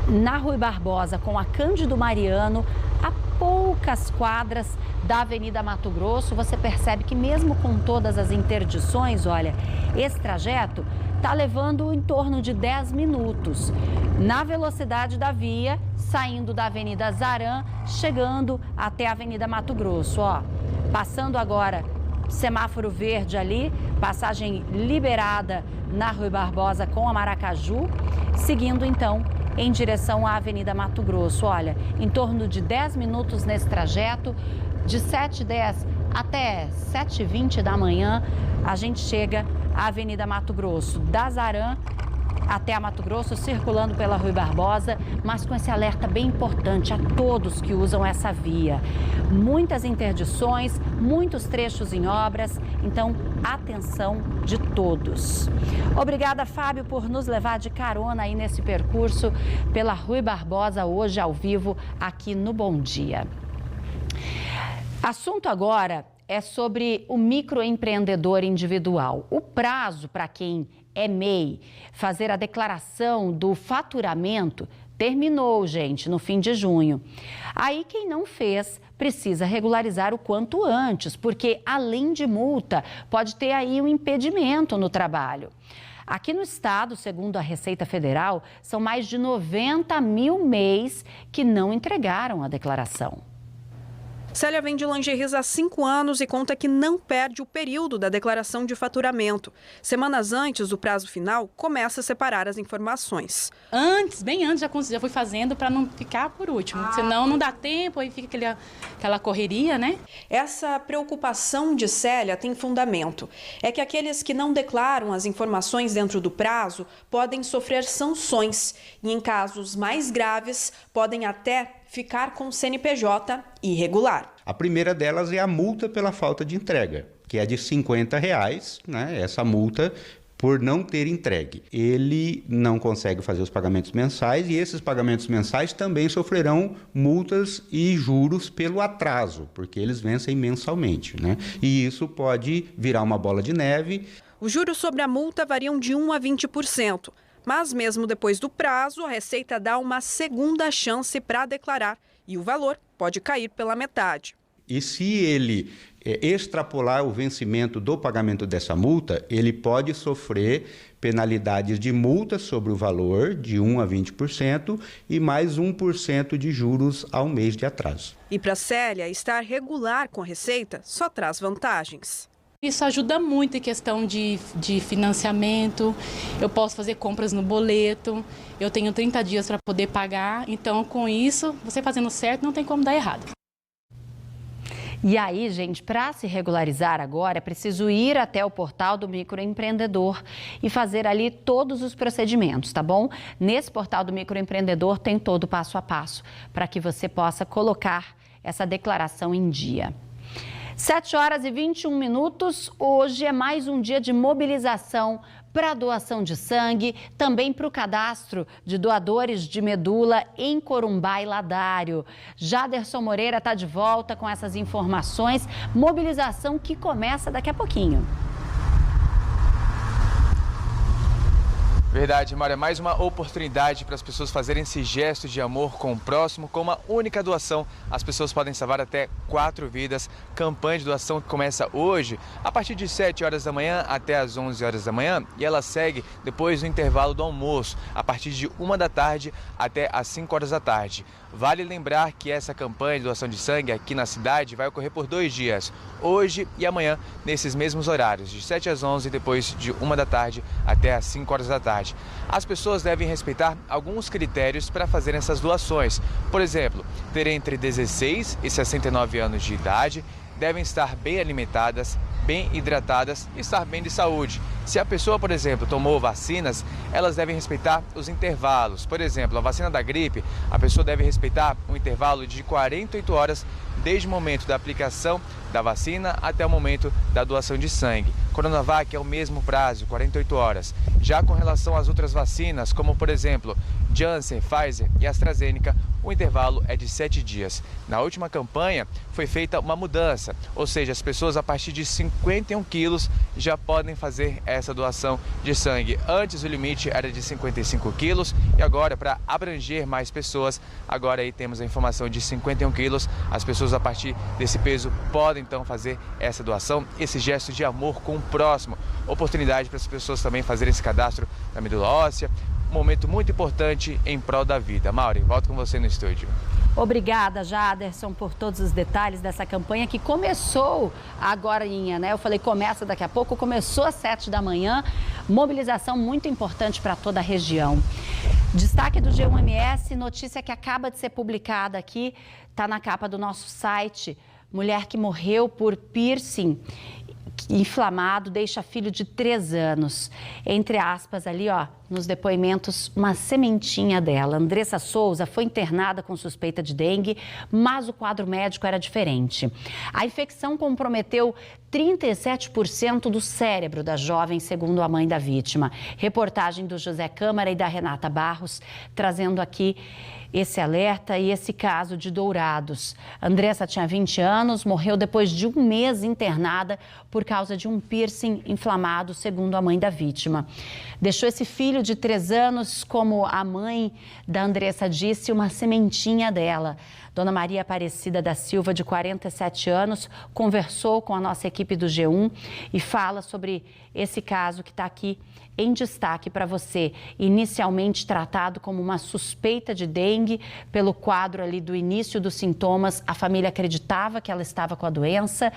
na Rui Barbosa com a Cândido Mariano, a poucas quadras da Avenida Mato Grosso. Você percebe que mesmo com todas as interdições, olha, esse trajeto está levando em torno de 10 minutos. Na velocidade da via, saindo da Avenida Zaran, chegando até a Avenida Mato Grosso, ó. Passando agora semáforo verde ali, passagem liberada na Rui Barbosa com a Maracaju, seguindo então em direção à Avenida Mato Grosso. Olha, em torno de 10 minutos nesse trajeto, de 7h10 até 7h20 da manhã, a gente chega à Avenida Mato Grosso, da Zaran até a Mato Grosso, circulando pela Rui Barbosa, mas com esse alerta bem importante a todos que usam essa via. Muitas interdições, muitos trechos em obras, então atenção de todos. Obrigada, Fábio, por nos levar de carona aí nesse percurso pela Rui Barbosa, hoje ao vivo aqui no Bom Dia. Assunto agora é sobre o microempreendedor individual. O prazo para quem é MEI fazer a declaração do faturamento terminou, gente, no fim de junho. Aí quem não fez precisa regularizar o quanto antes, porque além de multa, pode ter aí um impedimento no trabalho. Aqui no estado, segundo a Receita Federal, são mais de 90 mil MEIs que não entregaram a declaração. Célia vende lingeries há 5 anos e conta que não perde o período da declaração de faturamento. Semanas antes do prazo final, começa a separar as informações. Bem antes, já fui fazendo para não ficar por último. Senão não dá tempo, aí fica aquela correria, né? Essa preocupação de Célia tem fundamento. É que aqueles que não declaram as informações dentro do prazo podem sofrer sanções e, em casos mais graves, podem até ficar com o CNPJ irregular. A primeira delas é a multa pela falta de entrega, que é de R$50, né? Essa multa por não ter entregue. Ele não consegue fazer os pagamentos mensais e esses pagamentos mensais também sofrerão multas e juros pelo atraso, porque eles vencem mensalmente, né? E isso pode virar uma bola de neve. Os juros sobre a multa variam de 1% a 20%. Mas mesmo depois do prazo, a Receita dá uma segunda chance para declarar e o valor pode cair pela metade. E se ele extrapolar o vencimento do pagamento dessa multa, ele pode sofrer penalidades de multa sobre o valor de 1% a 20% e mais 1% de juros ao mês de atraso. E para Célia, estar regular com a Receita só traz vantagens. Isso ajuda muito em questão de financiamento, eu posso fazer compras no boleto, eu tenho 30 dias para poder pagar, então com isso, você fazendo certo não tem como dar errado. E aí, gente, para se regularizar agora, é preciso ir até o portal do microempreendedor e fazer ali todos os procedimentos, tá bom? Nesse portal do microempreendedor tem todo o passo a passo para que você possa colocar essa declaração em dia. 7h21. Hoje é mais um dia de mobilização para a doação de sangue, também para o cadastro de doadores de medula em Corumbá e Ladário. Jaderson Moreira está de volta com essas informações. Mobilização que começa daqui a pouquinho. Verdade, Mário. É mais uma oportunidade para as pessoas fazerem esse gesto de amor com o próximo. Com uma única doação, as pessoas podem salvar até 4 vidas. Campanha de doação que começa hoje, a partir de 7 horas da manhã até as 11 horas da manhã. E ela segue depois do intervalo do almoço, a partir de 1 da tarde até as 5 horas da tarde. Vale lembrar que essa campanha de doação de sangue aqui na cidade vai ocorrer por 2 dias, hoje e amanhã, nesses mesmos horários, de 7 às 11 e depois de 1 da tarde até as 5 horas da tarde. As pessoas devem respeitar alguns critérios para fazer essas doações. Por exemplo, ter entre 16 e 69 anos de idade, devem estar bem alimentadas, bem hidratadas e estar bem de saúde. Se a pessoa, por exemplo, tomou vacinas, elas devem respeitar os intervalos. Por exemplo, a vacina da gripe, a pessoa deve respeitar um intervalo de 48 horas desde o momento da aplicação da vacina até o momento da doação de sangue. Coronavac é o mesmo prazo, 48 horas. Já com relação às outras vacinas, como por exemplo, Janssen, Pfizer e AstraZeneca, o intervalo é de 7 dias. Na última campanha foi feita uma mudança, ou seja, as pessoas a partir de 51 quilos já podem fazer essa doação de sangue. Antes o limite era de 55 quilos e agora, para abranger mais pessoas, agora aí temos a informação de 51 quilos. As pessoas a partir desse peso podem então fazer essa doação, esse gesto de amor com o próximo. Oportunidade para as pessoas também fazerem esse cadastro da medula óssea. Um momento muito importante em prol da vida. Mauri, volto com você no estúdio. Obrigada, Jaderson, por todos os detalhes dessa campanha que começou agorinha, né? Eu falei começa daqui a pouco, começou às 7 da manhã. Mobilização muito importante para toda a região. Destaque do G1MS, notícia que acaba de ser publicada aqui, está na capa do nosso site. Mulher que morreu por piercing inflamado deixa filho de 3 anos. Entre aspas ali, ó, nos depoimentos, uma sementinha dela. Andressa Souza foi internada com suspeita de dengue, mas o quadro médico era diferente. A infecção comprometeu 37% do cérebro da jovem, segundo a mãe da vítima. Reportagem do José Câmara e da Renata Barros, trazendo aqui esse alerta e esse caso de Dourados. Andressa tinha 20 anos, morreu depois de 1 mês internada por causa de um piercing inflamado, segundo a mãe da vítima. Deixou esse filho de 3 anos, como a mãe da Andressa disse, uma sementinha dela. Dona Maria Aparecida da Silva, de 47 anos, conversou com a nossa equipe do G1 e fala sobre esse caso que está aqui em destaque para você. Inicialmente tratado como uma suspeita de dengue, pelo quadro ali do início dos sintomas, a família acreditava que ela estava com a doença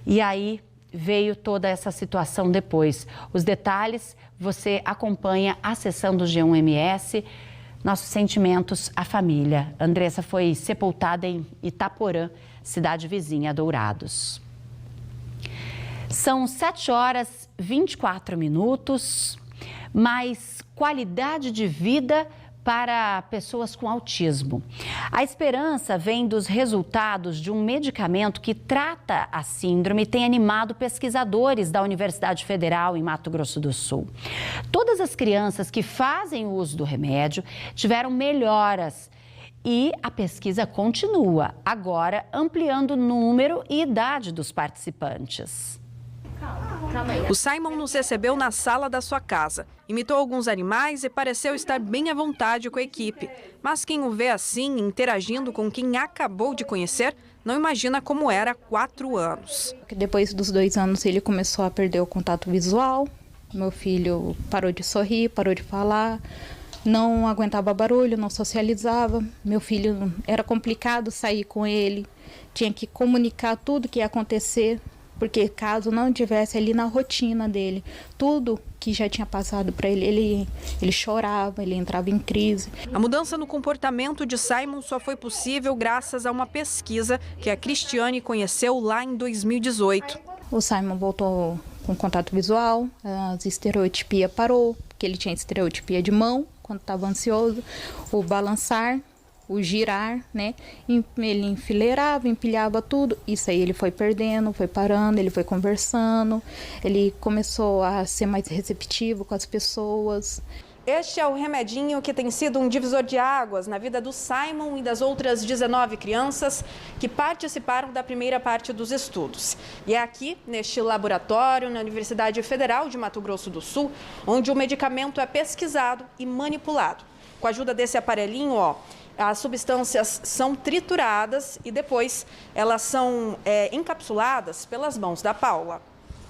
e aí veio toda essa situação depois. Os detalhes você acompanha acessando o G1MS. Nossos sentimentos à família. Andressa foi sepultada em Itaporã, cidade vizinha a Dourados. São 7h24, mais qualidade de vida para pessoas com autismo. A esperança vem dos resultados de um medicamento que trata a síndrome e tem animado pesquisadores da Universidade Federal em Mato Grosso do Sul. Todas as crianças que fazem uso do remédio tiveram melhoras e a pesquisa continua, agora ampliando o número e idade dos participantes. O Simon nos recebeu na sala da sua casa. Imitou alguns animais e pareceu estar bem à vontade com a equipe. Mas quem o vê assim, interagindo com quem acabou de conhecer, não imagina como era há 4 anos. Depois dos 2 anos ele começou a perder o contato visual. Meu filho parou de sorrir, parou de falar, não aguentava barulho, não socializava. Meu filho, era complicado sair com ele, tinha que comunicar tudo que ia acontecer. Porque caso não tivesse ali na rotina dele, tudo que já tinha passado para ele chorava, ele entrava em crise. A mudança no comportamento de Simon só foi possível graças a uma pesquisa que a Cristiane conheceu lá em 2018. O Simon voltou com contato visual, a estereotipia parou, porque ele tinha estereotipia de mão quando estava ansioso, o balançar, o girar, né? Ele enfileirava, empilhava tudo. Isso aí ele foi perdendo, foi parando, ele foi conversando. Ele começou a ser mais receptivo com as pessoas. Este é o remedinho que tem sido um divisor de águas na vida do Simon e das outras 19 crianças que participaram da primeira parte dos estudos. E é aqui, neste laboratório, na Universidade Federal de Mato Grosso do Sul, onde o medicamento é pesquisado e manipulado. Com a ajuda desse aparelhinho, as substâncias são trituradas e depois elas são encapsuladas pelas mãos da Paula.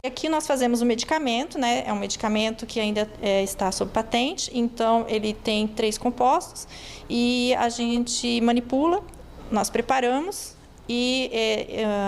Aqui nós fazemos um medicamento, né? É um medicamento que ainda está sob patente, então ele tem 3 compostos e a gente manipula, nós preparamos e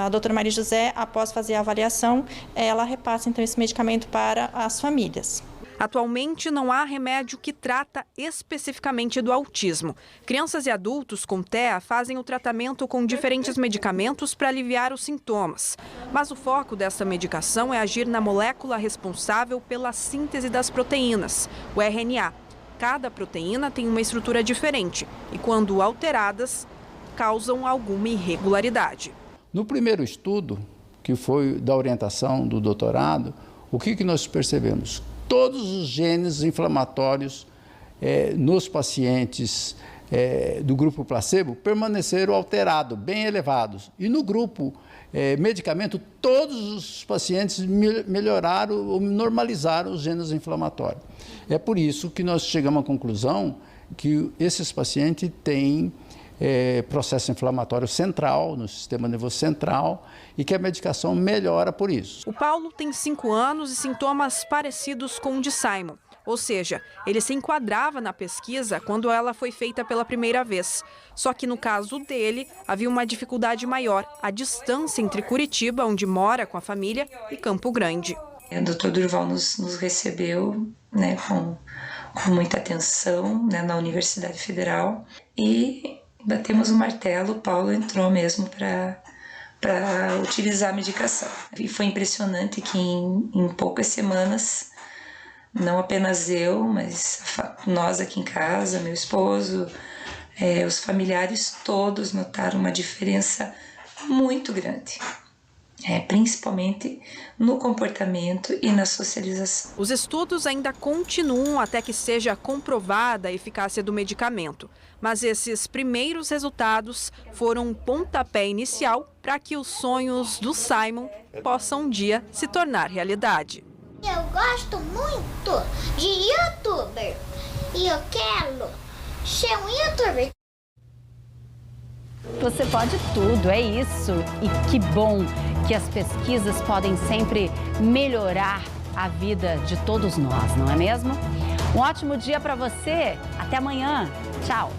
a doutora Maria José, após fazer a avaliação, ela repassa então esse medicamento para as famílias. Atualmente, não há remédio que trata especificamente do autismo. Crianças e adultos com TEA fazem o tratamento com diferentes medicamentos para aliviar os sintomas. Mas o foco dessa medicação é agir na molécula responsável pela síntese das proteínas, o RNA. Cada proteína tem uma estrutura diferente e, quando alteradas, causam alguma irregularidade. No primeiro estudo, que foi da orientação do doutorado, o que nós percebemos? Todos os genes inflamatórios nos pacientes do grupo placebo permaneceram alterados, bem elevados. E no grupo medicamento, todos os pacientes melhoraram ou normalizaram os genes inflamatórios. É por isso que nós chegamos à conclusão que esses pacientes têm processo inflamatório central, no sistema nervoso central, e que a medicação melhora por isso. O Paulo tem 5 anos e sintomas parecidos com o de Simon. Ou seja, ele se enquadrava na pesquisa quando ela foi feita pela primeira vez. Só que no caso dele, havia uma dificuldade maior, a distância entre Curitiba, onde mora com a família, e Campo Grande. O Dr. Durval nos recebeu, né, com muita atenção, né, na Universidade Federal e batemos o martelo. O Paulo entrou mesmo para utilizar a medicação. E foi impressionante que em poucas semanas, não apenas eu, mas nós aqui em casa, meu esposo, os familiares todos notaram uma diferença muito grande. Principalmente no comportamento e na socialização. Os estudos ainda continuam até que seja comprovada a eficácia do medicamento. Mas esses primeiros resultados foram um pontapé inicial para que os sonhos do Simon possam um dia se tornar realidade. Eu gosto muito de youtuber e eu quero ser um youtuber. Você pode tudo, é isso. E que bom que as pesquisas podem sempre melhorar a vida de todos nós, não é mesmo? Um ótimo dia para você. Até amanhã. Tchau.